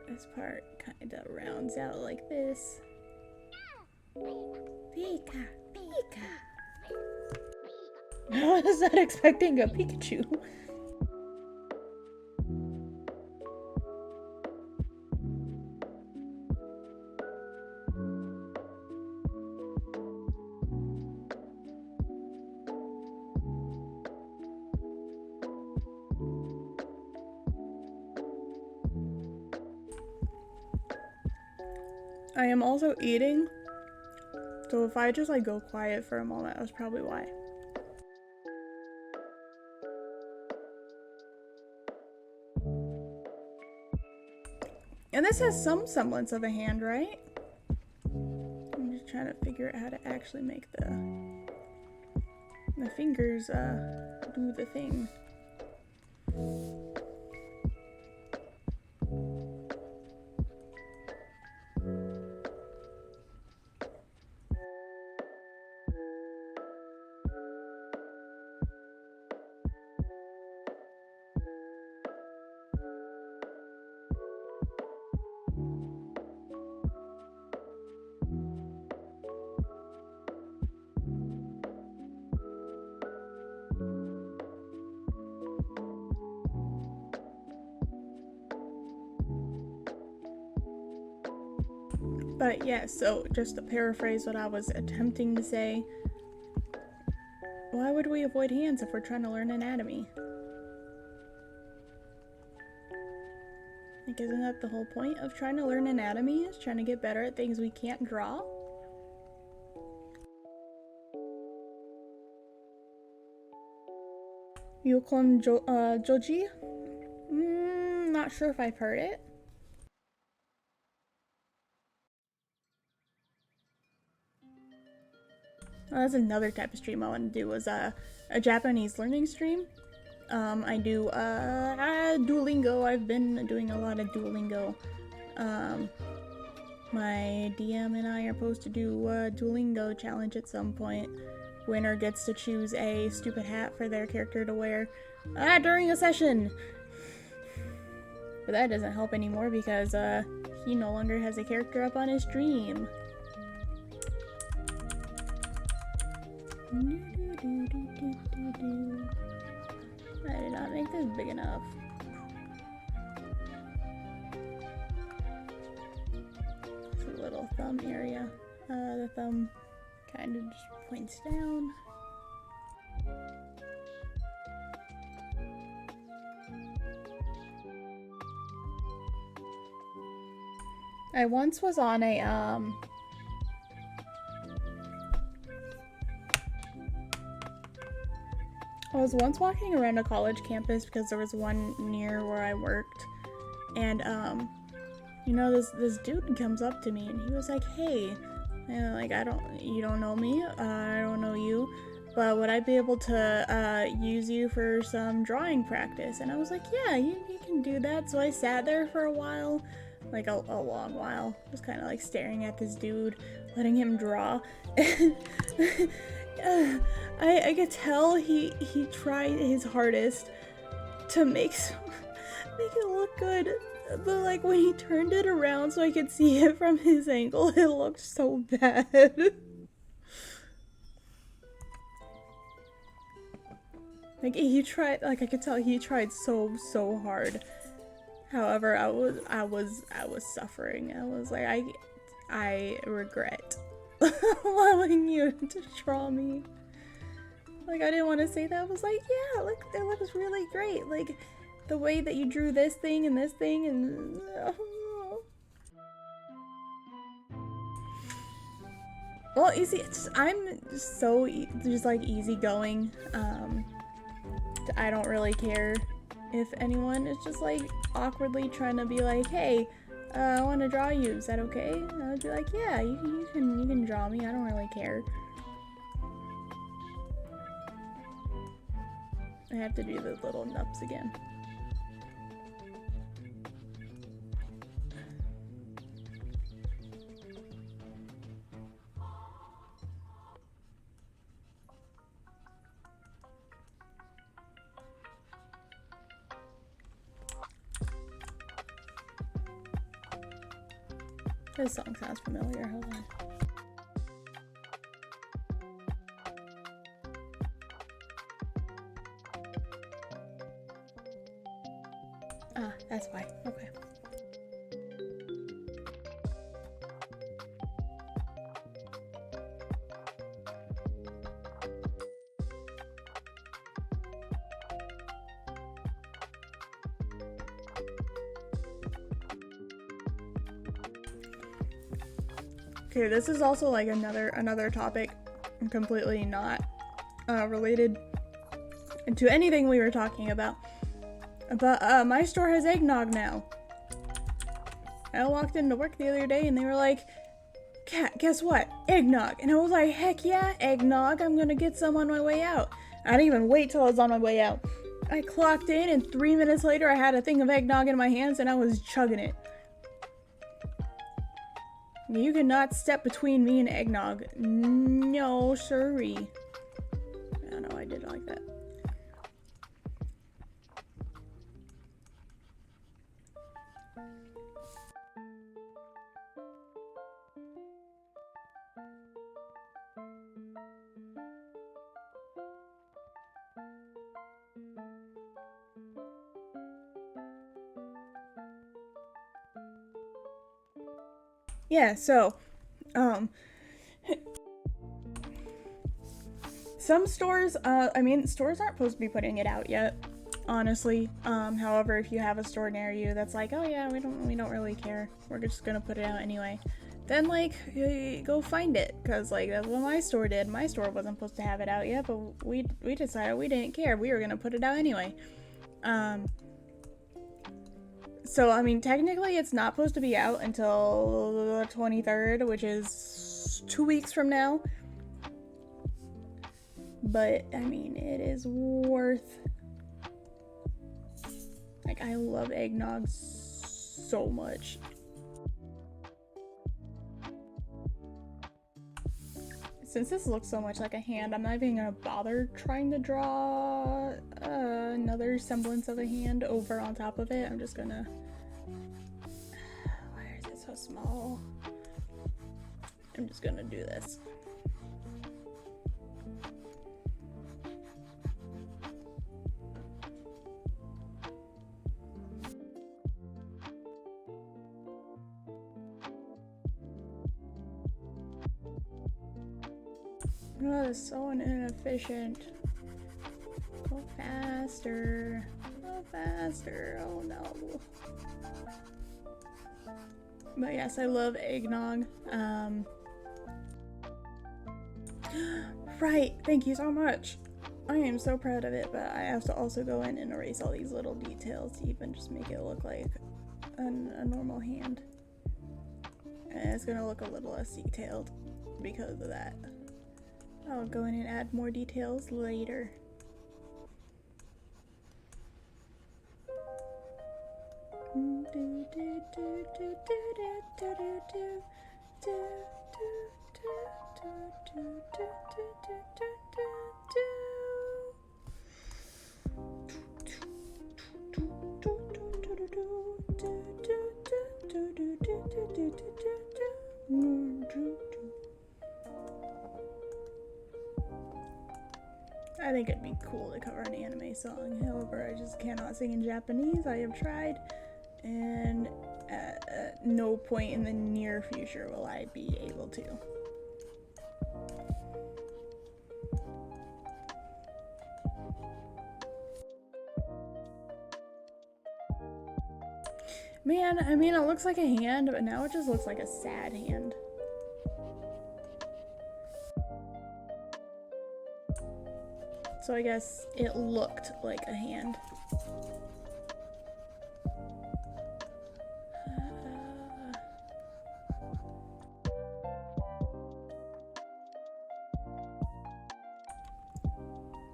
This part kind of rounds out like this. Pika, Pika. I was not expecting a Pikachu. I am also eating, so if I just like go quiet for a moment, that's probably why. And this has some semblance of a hand, right? I'm just trying to figure out how to actually make the fingers do the thing. But yeah, so just to paraphrase what I was attempting to say, why would we avoid hands if we're trying to learn anatomy? Like, isn't that the whole point of trying to learn anatomy, is trying to get better at things we can't draw? Yukon Joji? Not sure if I've heard it. That's another type of stream I want to do, was a Japanese learning stream. I do Duolingo. I've been doing a lot of Duolingo. My DM and I are supposed to do a Duolingo challenge at some point. Winner gets to choose a stupid hat for their character to wear during a session. But that doesn't help anymore because he no longer has a character up on his stream. make this big enough. It's a little thumb area. The thumb kind of just points down. I once was on a I was once walking around a college campus because there was one near where I worked, and you know, this dude comes up to me and he was like, "Hey, like you don't know me, I don't know you, but would I be able to use you for some drawing practice?" And I was like, "Yeah, you can do that." So I sat there for a while, like a long while, just kind of like staring at this dude, letting him draw. I could tell he tried his hardest to make it look good, but like when he turned it around so I could see it from his angle, it looked so bad. Like he tried, like I could tell he tried so hard. However, I was suffering. I was like, I regret allowing you to draw me. Like, I didn't want to say that. I was like, yeah, look, it looks really great. Like, the way that you drew this thing and this thing and... Well, you see, I'm so just like easygoing. I don't really care if anyone is just like awkwardly trying to be like, hey, I want to draw you. Is that okay? And I would be like, yeah, you can draw me. I don't really care. I have to do the little nups again. This song sounds familiar. Hold on. Ah, that's why. Okay. Okay, this is also like another topic completely not related to anything we were talking about. But my store has eggnog now. I walked into work the other day and they were like, "Kat, guess what? Eggnog." And I was like, "Heck yeah, eggnog. I'm gonna get some on my way out." I didn't even wait till I was on my way out. I clocked in and 3 minutes later I had a thing of eggnog in my hands and I was chugging it. You cannot step between me and eggnog. No, siree. I know I did like that. Yeah, so, some stores, stores aren't supposed to be putting it out yet, honestly. However, if you have a store near you that's like, "Oh yeah, we don't really care. We're just gonna put it out anyway," then like, go find it, cause like that's what my store did. My store wasn't supposed to have it out yet, but we decided we didn't care. We were gonna put it out anyway. So, I mean, technically it's not supposed to be out until the 23rd, which is 2 weeks from now. But, I mean, it is worth... Like, I love eggnog so much. Since this looks so much like a hand, I'm not even gonna bother trying to draw another semblance of a hand over on top of it. I'm just gonna... Why is it so small? I'm just gonna do this. Oh, this is so inefficient. Go faster. Go faster. Oh no. But yes, I love eggnog. Right, thank you so much. I am so proud of it, but I have to also go in and erase all these little details to even just make it look like a normal hand. And it's gonna look a little less detailed because of that. I'll go in and add more details later. I think it'd be cool to cover an anime song. However, I just cannot sing in Japanese. I have tried, and at no point in the near future will I be able to. Man, I mean, it looks like a hand, but now it just looks like a sad hand. So I guess it looked like a hand.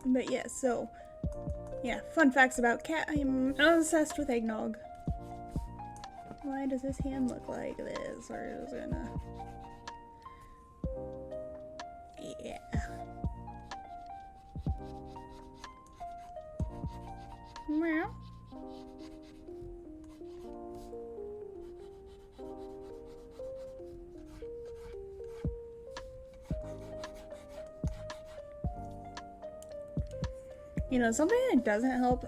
But yeah, so yeah, fun facts about cat. I'm obsessed with eggnog. Why does this hand look like this? We're just gonna... Yeah. Meow. You know, something that doesn't help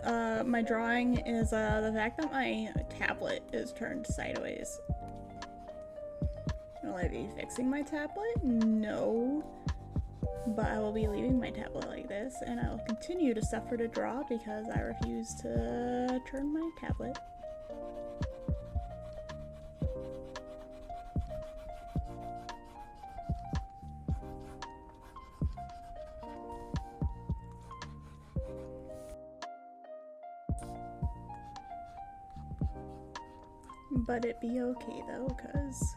my drawing is the fact that my tablet is turned sideways. Will I be fixing my tablet? No. But I will be leaving my tablet like this, and I will continue to suffer to draw because I refuse to turn my tablet. But it be okay though, cause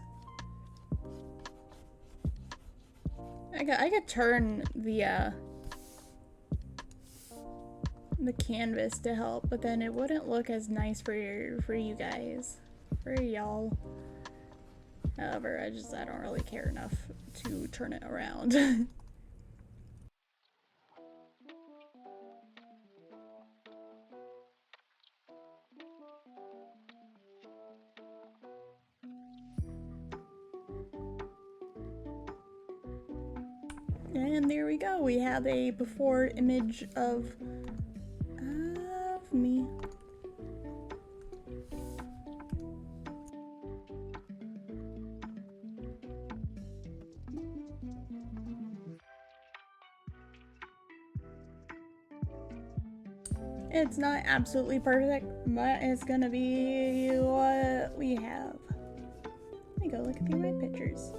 I could turn the canvas to help, but then it wouldn't look as nice for you guys, for y'all. However, I don't really care enough to turn it around. And there we go. We have a before image of me. It's not absolutely perfect, but it's gonna be what we have. Let me go look through my pictures.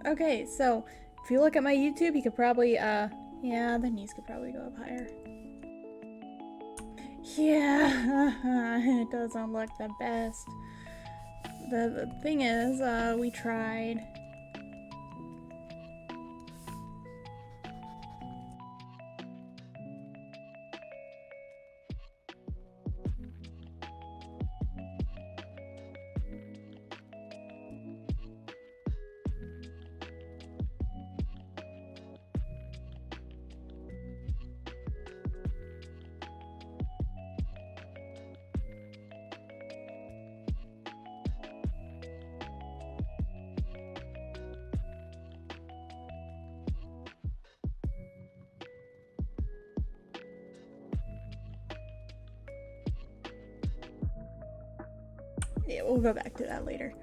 Okay, so if you look at my YouTube, you could probably, yeah, the knees could probably go up higher. Yeah, it doesn't look the best. the thing is, we tried. Yeah, we'll go back to that later.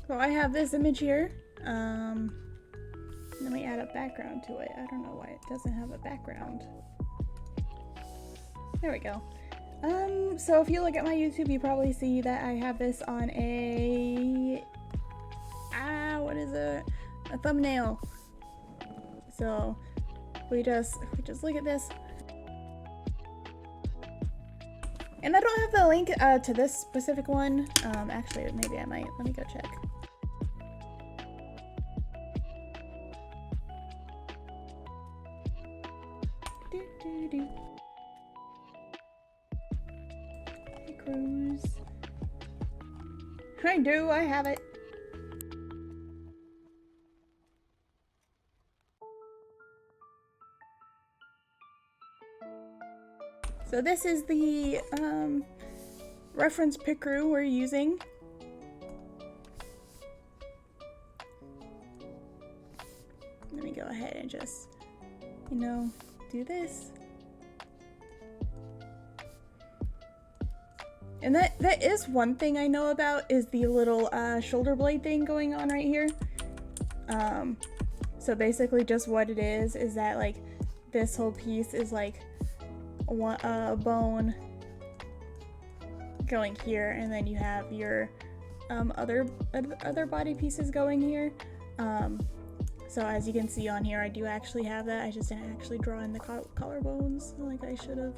So I have this image here. Let me add a background to it. I don't know why it doesn't have a background. There we go. So if you look at my YouTube, you probably see that I have this on a what is it? A thumbnail. So if we just look at this. And I don't have the link to this specific one. Actually, maybe I might. Let me go check. Hey, Cruise. I have it. So this is the reference pickeroo we're using. Let me go ahead and just, do this. And that is one thing I know about, is the little shoulder blade thing going on right here. So basically just what it is that like this whole piece is like a bone going here, and then you have your other body pieces going here. So as you can see on here, I do actually have that. I just didn't actually draw in the collarbones like I should have.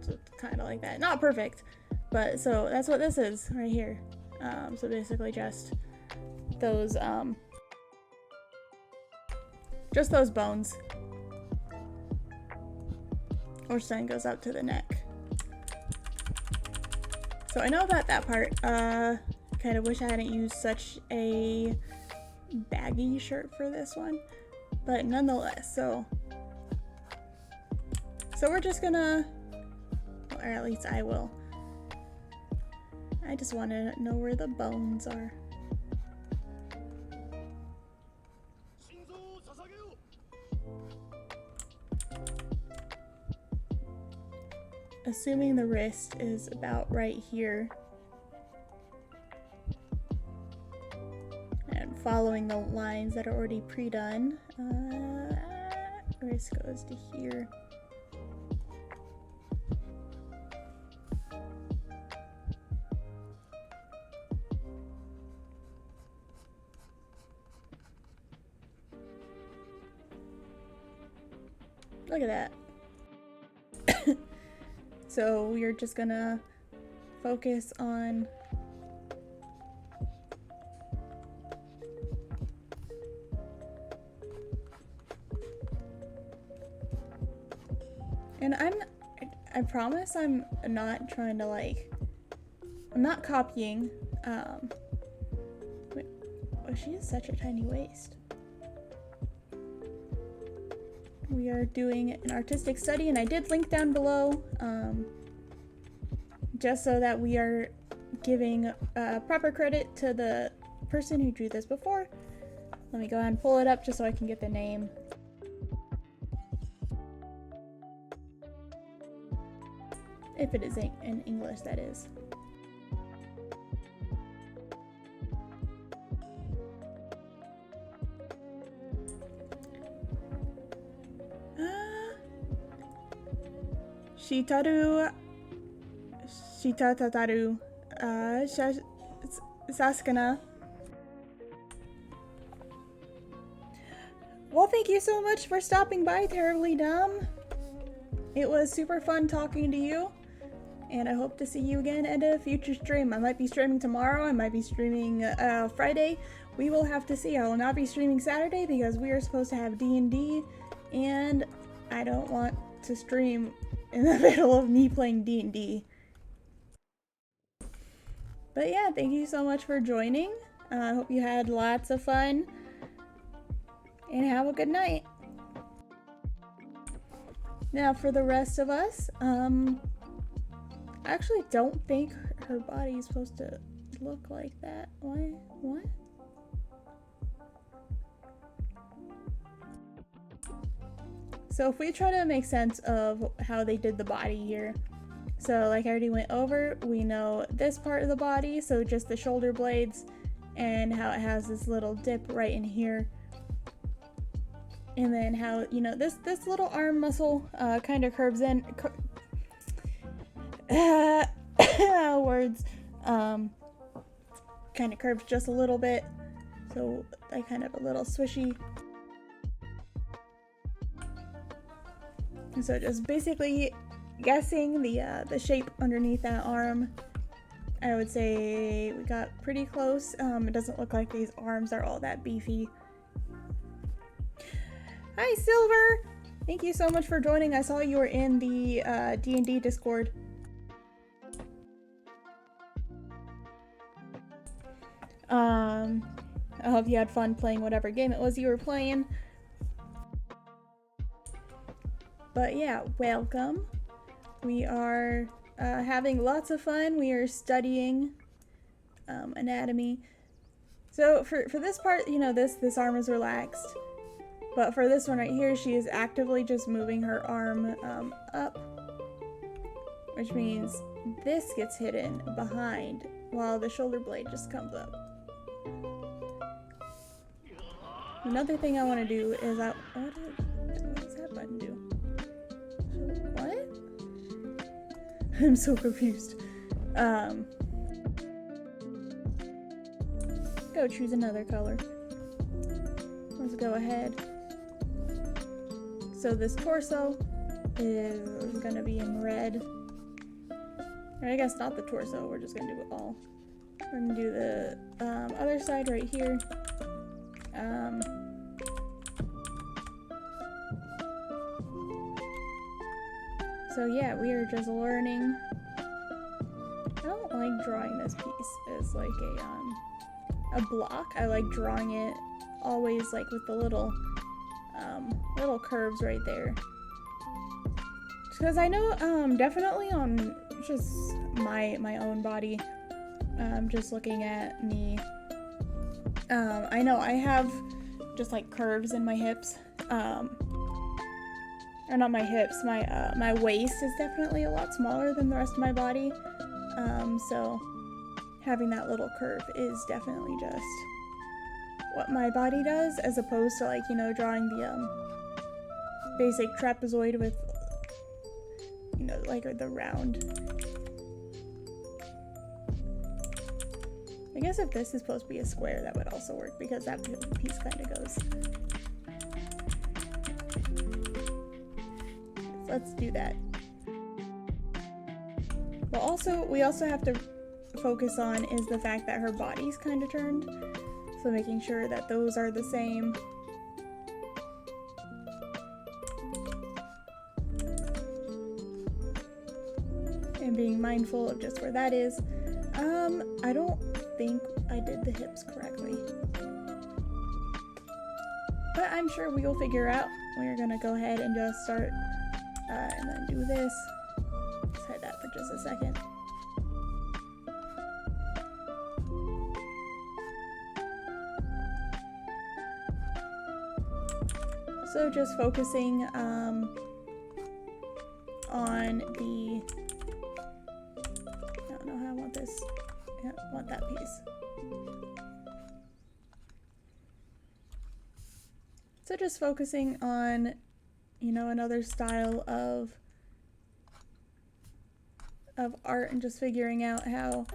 So it's kind of like that. Not perfect, but so that's what this is right here. So basically just those bones. Which then goes up to the neck. So I know about that part. Kind of wish I hadn't used such a baggy shirt for this one, but nonetheless, so we're just gonna, or at least I will. I just want to know where the bones are. Assuming the wrist is about right here. And following the lines that are already pre-done. Wrist goes to here. Look at that. So we're just gonna focus on and I promise I'm not trying to like, I'm not copying. Wait, oh, she has such a tiny waist. We are doing an artistic study, and I did link down below, just so that we are giving proper credit to the person who drew this before. Let me go ahead and pull it up just so I can get the name. If it is in English, that is. Shitataru, Saskana. Well, thank you so much for stopping by, Terribly Dumb. it was super fun talking to you, and I hope to see you again at a future stream. I might be streaming tomorrow, I might be streaming Friday. We will have to see. I will not be streaming Saturday because we are supposed to have D&D, and I don't want to stream in the middle of me playing D&D. But yeah, thank you so much for joining. I hope you had lots of fun, and have a good night. Now for the rest of us, I actually don't think her body is supposed to look like that. What? So if we try to make sense of how they did the body here, so like I already went over, we know this part of the body, so just the shoulder blades, and how it has this little dip right in here. And then how, you know, this little arm muscle kind of curves in, words, kind of curves just a little bit, so I kind of a little swishy. And so just basically guessing the shape underneath that arm, I would say we got pretty close. It doesn't look like these arms are all that beefy. Hi, Silver! Thank you so much for joining. I saw you were in the D&D Discord. I hope you had fun playing whatever game it was you were playing. But yeah, welcome. We are having lots of fun. We are studying anatomy. So for this part, you know, this arm is relaxed. But for this one right here, she is actively just moving her arm up, which means this gets hidden behind while the shoulder blade just comes up. Another thing I want to do is what does that button do? What? I'm so confused. Go choose another color. Let's go ahead. So this torso is gonna be in red. Or I guess not the torso, we're just gonna do it all. We're gonna do the other side right here. So yeah, we are just learning. I don't like drawing this piece as like a block. I like drawing it always like with the little curves right there. Because I know definitely on just my own body, just looking at me, I know I have just like curves in my hips, or not my hips, my waist is definitely a lot smaller than the rest of my body, so having that little curve is definitely just what my body does, as opposed to like, you know, drawing the basic trapezoid with, you know, like the round. I guess if this is supposed to be a square, that would also work, because that piece kind of goes. Let's do that. But also, we also have to focus on is the fact that her body's kind of turned. So making sure that those are the same. And being mindful of just where that is. I don't think I did the hips correctly. But I'm sure we will figure out. We're gonna go ahead and just start, and then do this. Let's hide that for just a second. So just focusing on the, I don't know how I want this. I want that piece. So just focusing on, you know, another style of art, and just figuring out how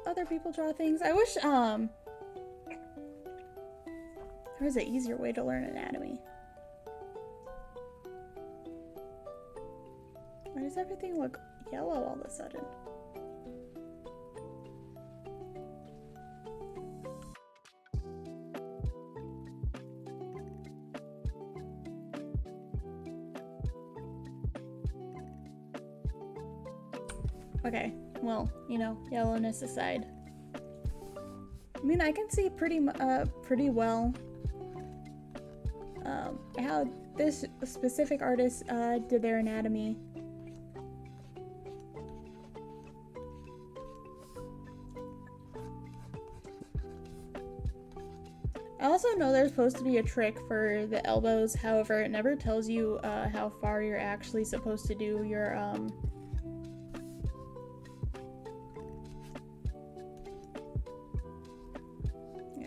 other people draw things. I wish there was an easier way to learn anatomy. does everything look yellow all of a sudden? Okay, well, you know, yellowness aside. I mean, I can see pretty well how this specific artist did their anatomy. I also know there's supposed to be a trick for the elbows, however, it never tells you how far you're actually supposed to do your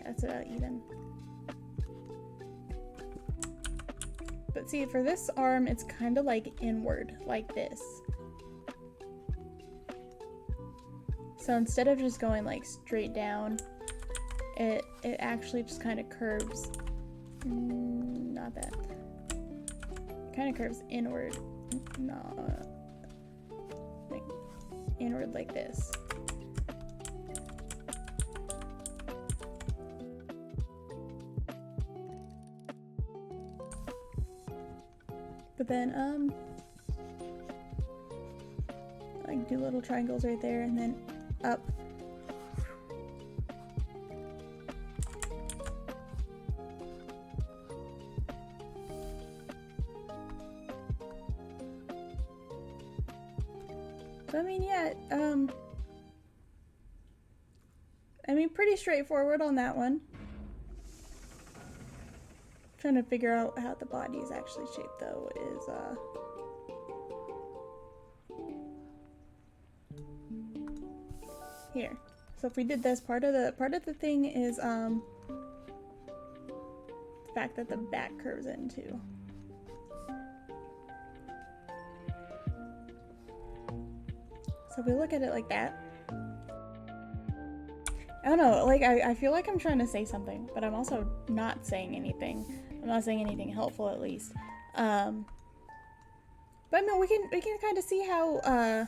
it's even. But see, for this arm, it's kind of like inward, like this. So instead of just going like straight down, it actually just kind of curves. Not that. Kind of curves inward. No, like inward like this. But then, like do little triangles right there and then up. So, I mean, yeah, I mean, pretty straightforward on that one. Trying to figure out how the body is actually shaped though is here. So if we did this, part of the thing is the fact that the back curves in too. So if we look at it like that, I don't know, like I feel like I'm trying to say something, but I'm also not saying anything. I'm not saying anything helpful, at least. But no, we can kind of see how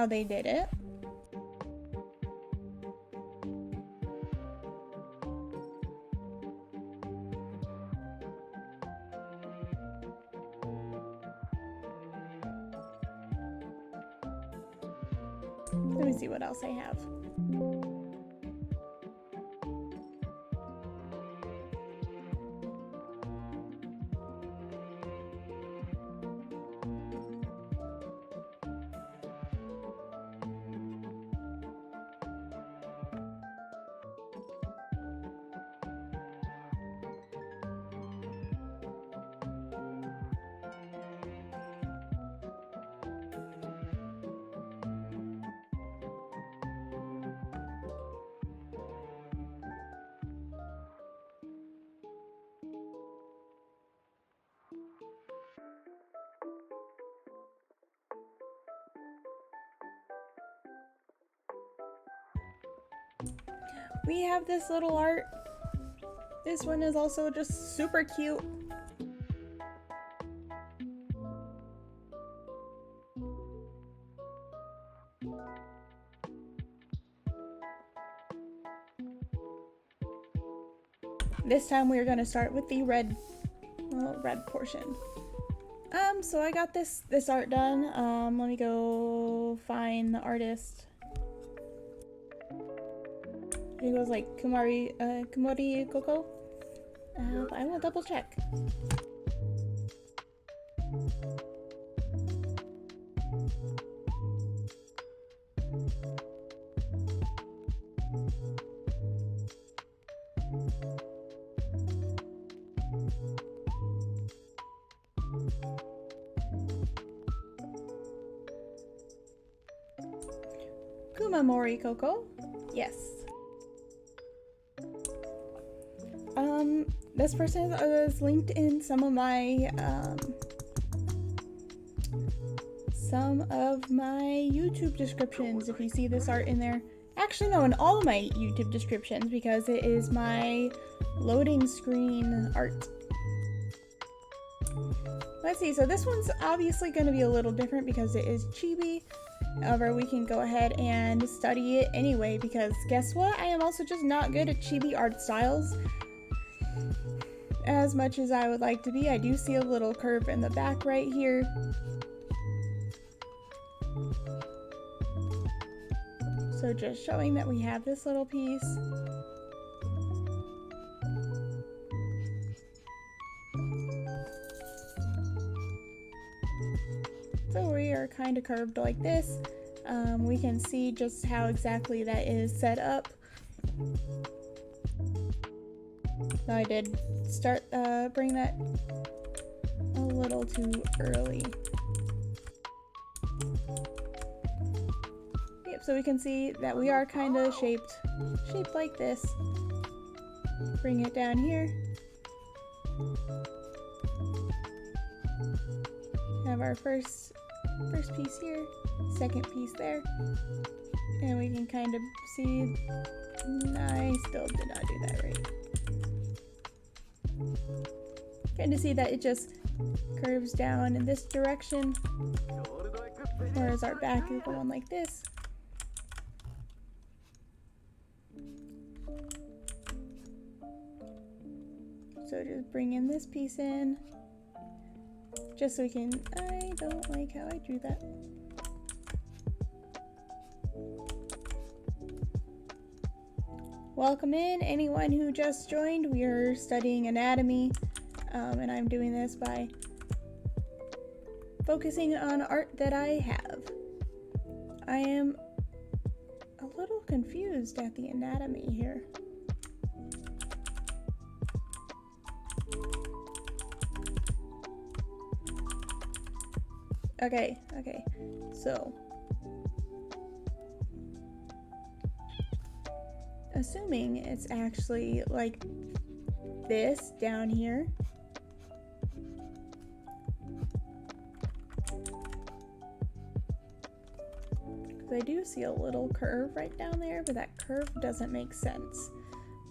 they did it. Let me see what else I have. We have this little art. This one is also just super cute. This time we are going to start with the red portion. So I got this art done. Let me go find the artist. He goes like Kumori Koko. I will double check. Kumamori Koko. Yes. This person is linked in some of my YouTube descriptions. If you see this art in there, actually no, in all of my YouTube descriptions, because it is my loading screen art. Let's see, so this one's obviously going to be a little different because it is chibi. However, we can go ahead and study it anyway because guess what? I am also just not good at chibi art styles. As much as I would like to be, I do see a little curve in the back right here. So just showing that we have this little piece. So we are kind of curved like this. We can see just how exactly that is set up. I did start bring that a little too early. Yep, so we can see that we are kind of shaped like this. Bring it down here. Have our first piece here, second piece there, and we can kind of see. I still did not do that right. Kind of see that it just curves down in this direction, whereas our back is going like this. So just bring in this piece in, just so we can. I don't like how I drew that. Welcome in anyone who just joined. We are studying anatomy, and I'm doing this by focusing on art that I have. I am a little confused at the anatomy here. Okay, so assuming it's actually like this down here. Because I do see a little curve right down there, but that curve doesn't make sense.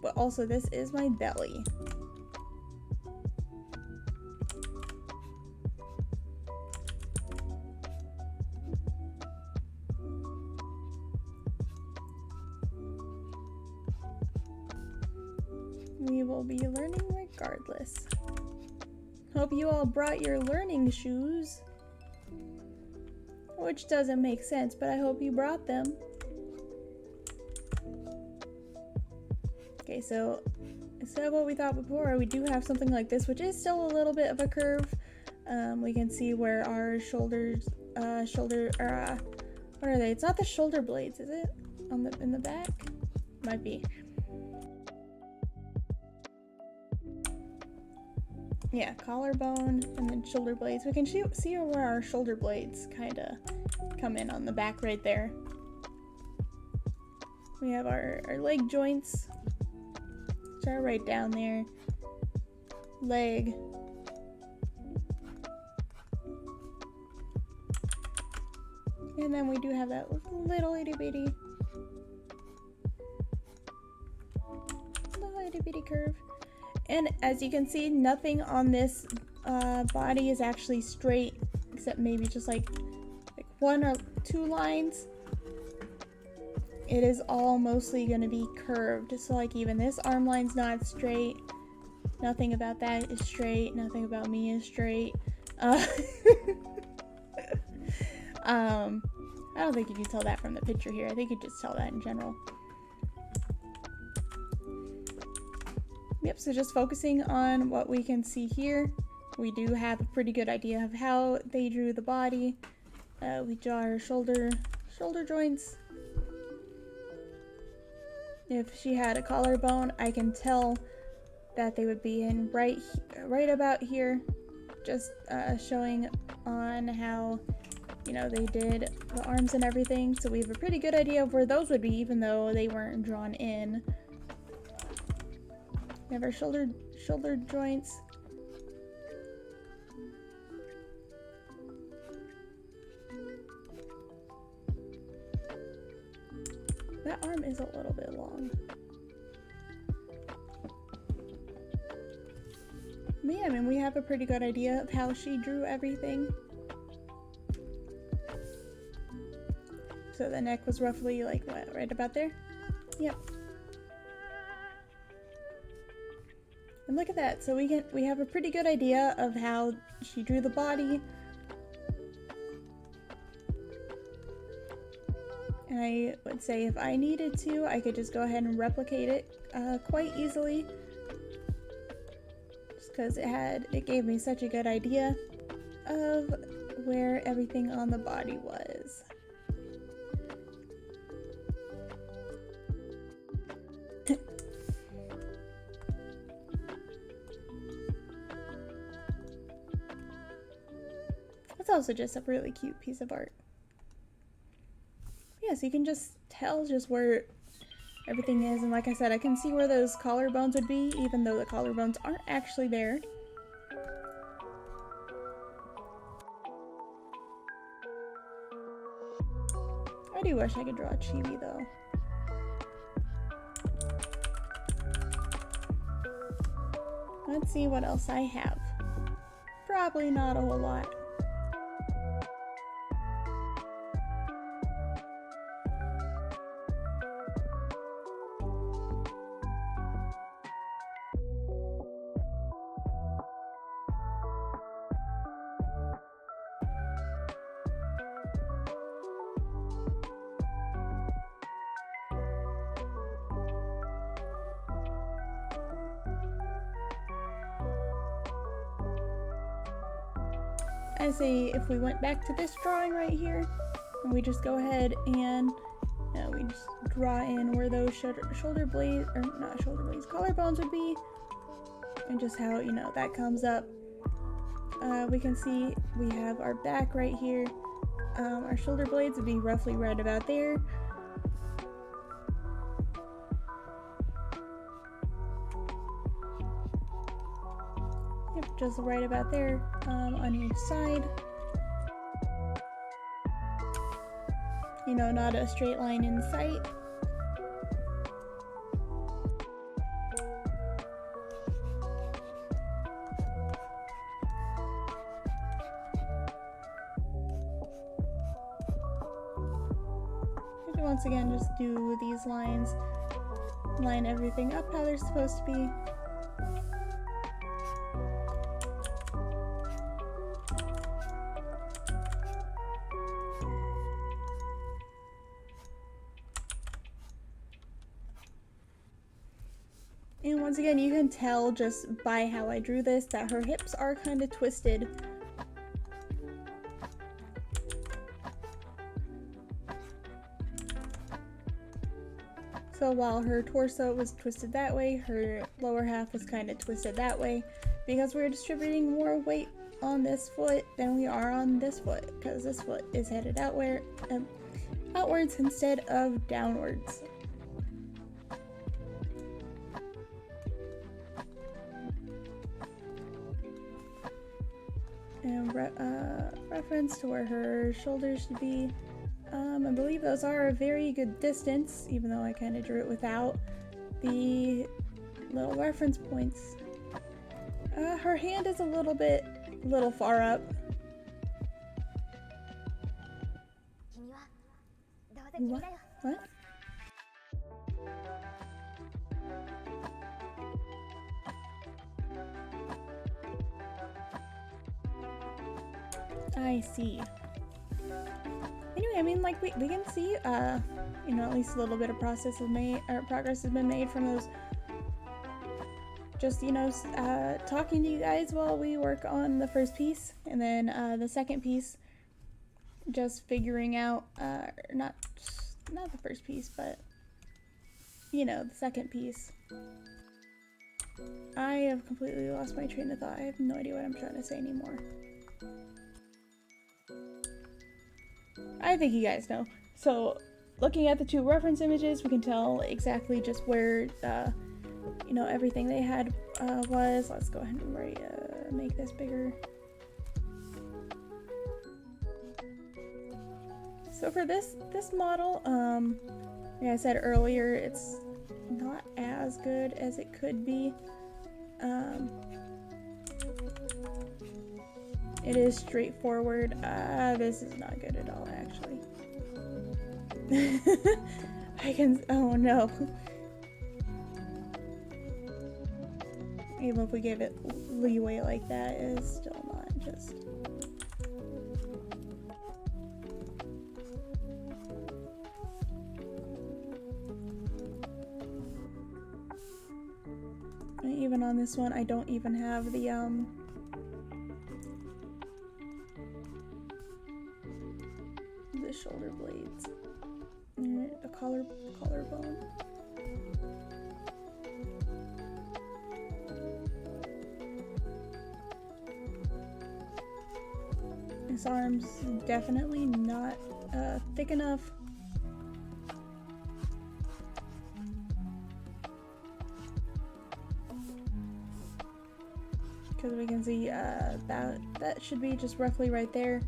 But also this is my belly. We will be learning regardless. Hope you all brought your learning shoes. Which doesn't make sense, but I hope you brought them. Okay, so instead of what we thought before, we do have something like this, which is still a little bit of a curve. We can see where our shoulders, what are they? It's not the shoulder blades, is it? In the back? Might be. Yeah, collarbone and then shoulder blades. We can see where our shoulder blades kind of come in on the back right there. We have our leg joints, which are right down there. Leg. And then we do have that little itty bitty curve. And as you can see, nothing on this body is actually straight, except maybe just like one or two lines. It is all mostly going to be curved. So like even this arm line's not straight. Nothing about that is straight. Nothing about me is straight. I don't think you can tell that from the picture here. I think you just tell that in general. Yep, so just focusing on what we can see here. We do have a pretty good idea of how they drew the body. We draw our shoulder joints. If she had a collarbone, I can tell that they would be in right about here. Just showing on how, you know, they did the arms and everything. So we have a pretty good idea of where those would be, even though they weren't drawn in. We have our shoulder joints. That arm is a little bit long. yeah, I mean, we have a pretty good idea of how she drew everything. So the neck was roughly like what, right about there? Yep. And look at that. So we have a pretty good idea of how she drew the body. And I would say if I needed to, I could just go ahead and replicate it quite easily. Just because it gave me such a good idea of where everything on the body was. It's also just a really cute piece of art. Yeah, so you can just tell just where everything is, and like I said, I can see where those collarbones would be, even though the collarbones aren't actually there. I do wish I could draw a chibi though. Let's see what else I have. Probably not a whole lot. I say if we went back to this drawing right here, and we just go ahead and we just draw in where those shoulder blades, or not shoulder blades, collarbones would be, and just how, you know, that comes up. We can see we have our back right here. Our shoulder blades would be roughly right about there. Yep, just right about there on each side. You know, not a straight line in sight. And once again, just do these lines, line everything up how they're supposed to be. And once again, you can tell just by how I drew this that her hips are kind of twisted. So while her torso was twisted that way, her lower half was kind of twisted that way, because we're distributing more weight on this foot than we are on this foot, because this foot is headed outwards instead of downwards. And reference to where her shoulders should be. I believe those are a very good distance, even though I kind of drew it without the little reference points. Her hand is a little far up. What? I see. Anyway, I mean, like we can see, you know, at least a little bit of progress has been made from those. Just, you know, talking to you guys while we work on the first piece, and then the second piece, just figuring out, not the first piece, but you know, the second piece. I have completely lost my train of thought. I have no idea what I'm trying to say anymore. I think you guys know. So, looking at the two reference images, we can tell exactly just where, you know, everything they had was. Let's go ahead and make this bigger. So for this model, like I said earlier, it's not as good as it could be. It is straightforward. This is not good at all, actually. Oh no. Even if we give it leeway like that, it is still not just... And even on this one, I don't even have the shoulder blades. The collarbone. This arm's definitely not thick enough. Because we can see that should be just roughly right there.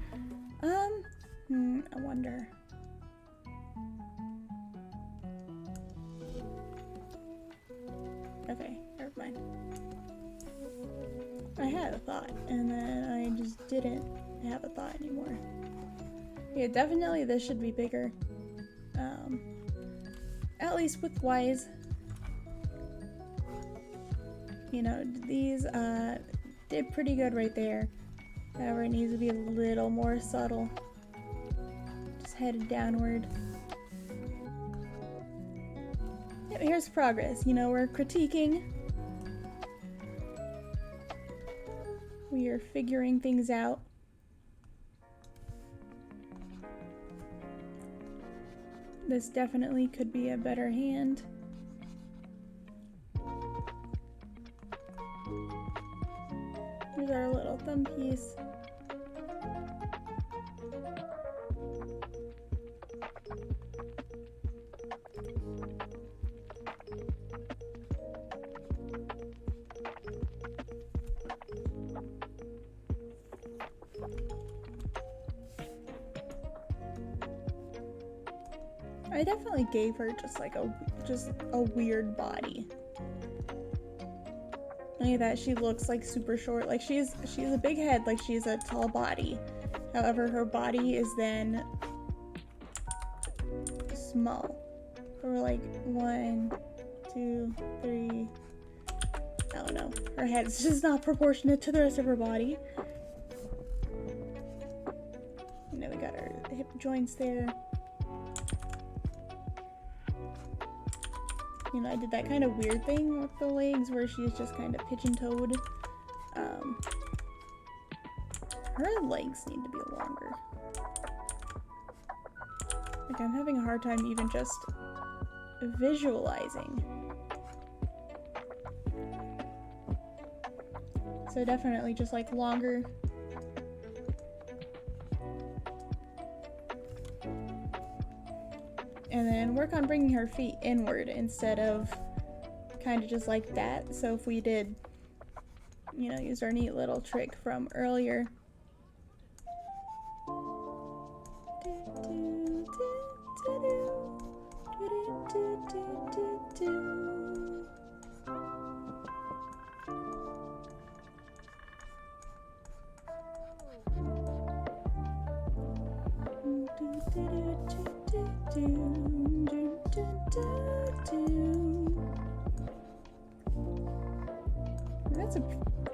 I wonder. Okay, never mind. I had a thought, and then I just didn't have a thought anymore. Yeah, definitely this should be bigger. At least width-wise. You know, these did pretty good right there. However, it needs to be a little more subtle. Just headed downward. Yep, here's progress. You know, we're critiquing. We are figuring things out. This definitely could be a better hand. Here's our little thumb piece. I definitely gave her just like a weird body. Look at that, she looks like super short. Like she's a big head, like she's a tall body. However, her body is then small. So we're like 1, 2, 3. I don't know. Her head's just not proportionate to the rest of her body. And then we got our hip joints there. You know, I did that kind of weird thing with the legs where she's just kind of pigeon-toed. Her legs need to be longer. Like, I'm having a hard time even just visualizing. So definitely just like longer. And then work on bringing her feet inward instead of kind of just like that. So if we did, you know, use our neat little trick from earlier.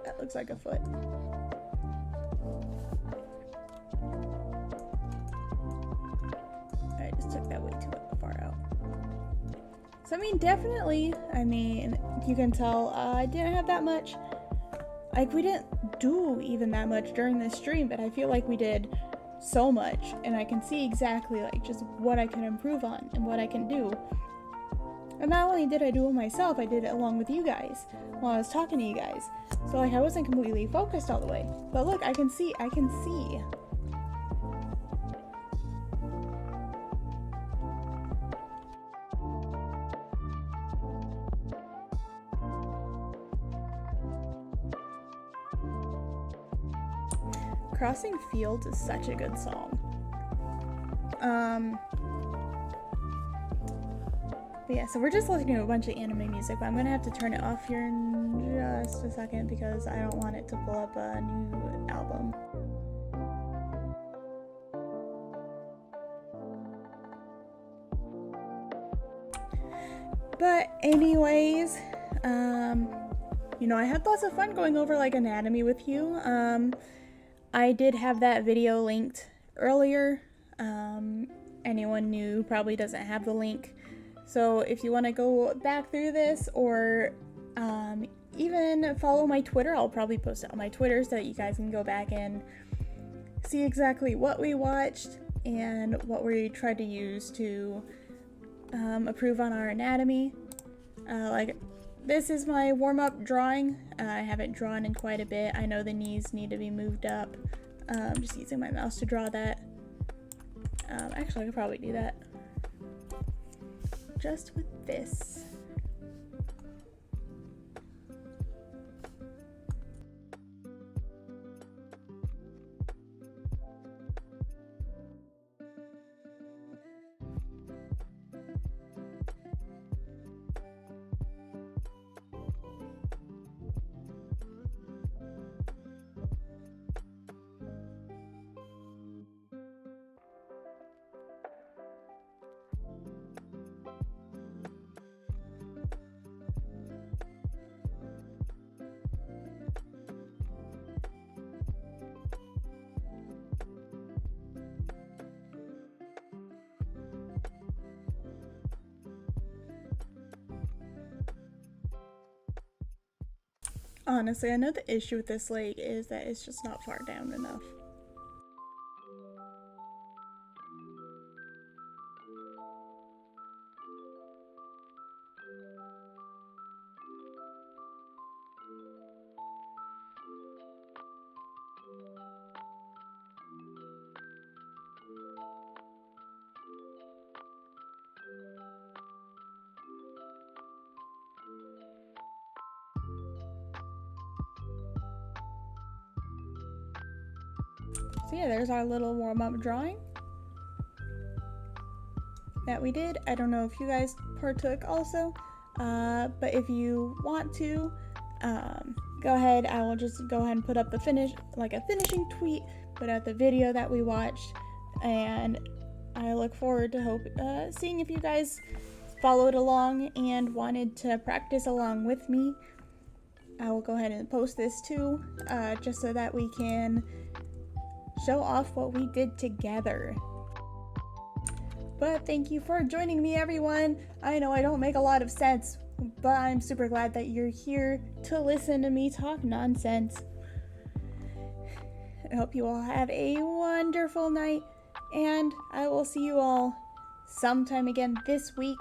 That looks like a foot. I just took that way too far out. So I mean, definitely, you can tell I didn't have that much. Like, we didn't do even that much during this stream, but I feel like we did so much, and I can see exactly like just what I can improve on and what I can do. And not only did I do it myself, I did it along with you guys while I was talking to you guys. So like I wasn't completely focused all the way. But look, I can see. Crossing Fields is such a good song. But yeah, so we're just listening to a bunch of anime music, but I'm gonna have to turn it off here in just a second because I don't want it to pull up a new album. But anyways, you know, I had lots of fun going over like anatomy with you. I did have that video linked earlier. Anyone new probably doesn't have the link. So if you want to go back through this or even follow my Twitter, I'll probably post it on my Twitter so that you guys can go back and see exactly what we watched and what we tried to use to improve on our anatomy. Like, this is my warm-up drawing. I haven't drawn in quite a bit. I know the knees need to be moved up. Just using my mouse to draw that. Actually, I could probably do that just with this. Honestly, I know the issue with this leg is that it's just not far down enough. So yeah, there's our little warm-up drawing that we did. I don't know if you guys partook also, but if you want to, go ahead. I will just go ahead and put up the finishing tweet, put out the video that we watched, and I look forward to seeing if you guys followed along and wanted to practice along with me. I will go ahead and post this too, just so that we can show off what we did together. But thank you for joining me, everyone. I know I don't make a lot of sense, but I'm super glad that you're here to listen to me talk nonsense. I hope you all have a wonderful night, and I will see you all sometime again this week.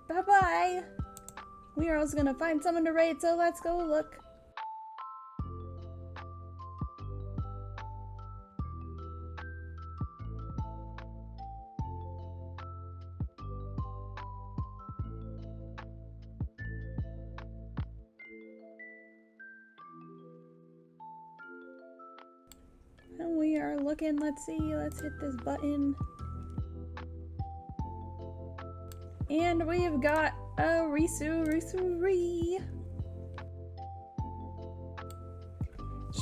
Bye-bye! We are also gonna find someone to raid, so let's go look. And we are looking, let's see, let's hit this button. And we've got a Risuri.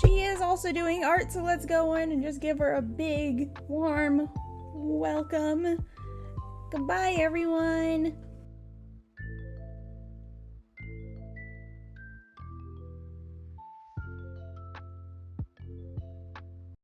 She is also doing art, so let's go in and just give her a big, warm welcome. Goodbye, everyone.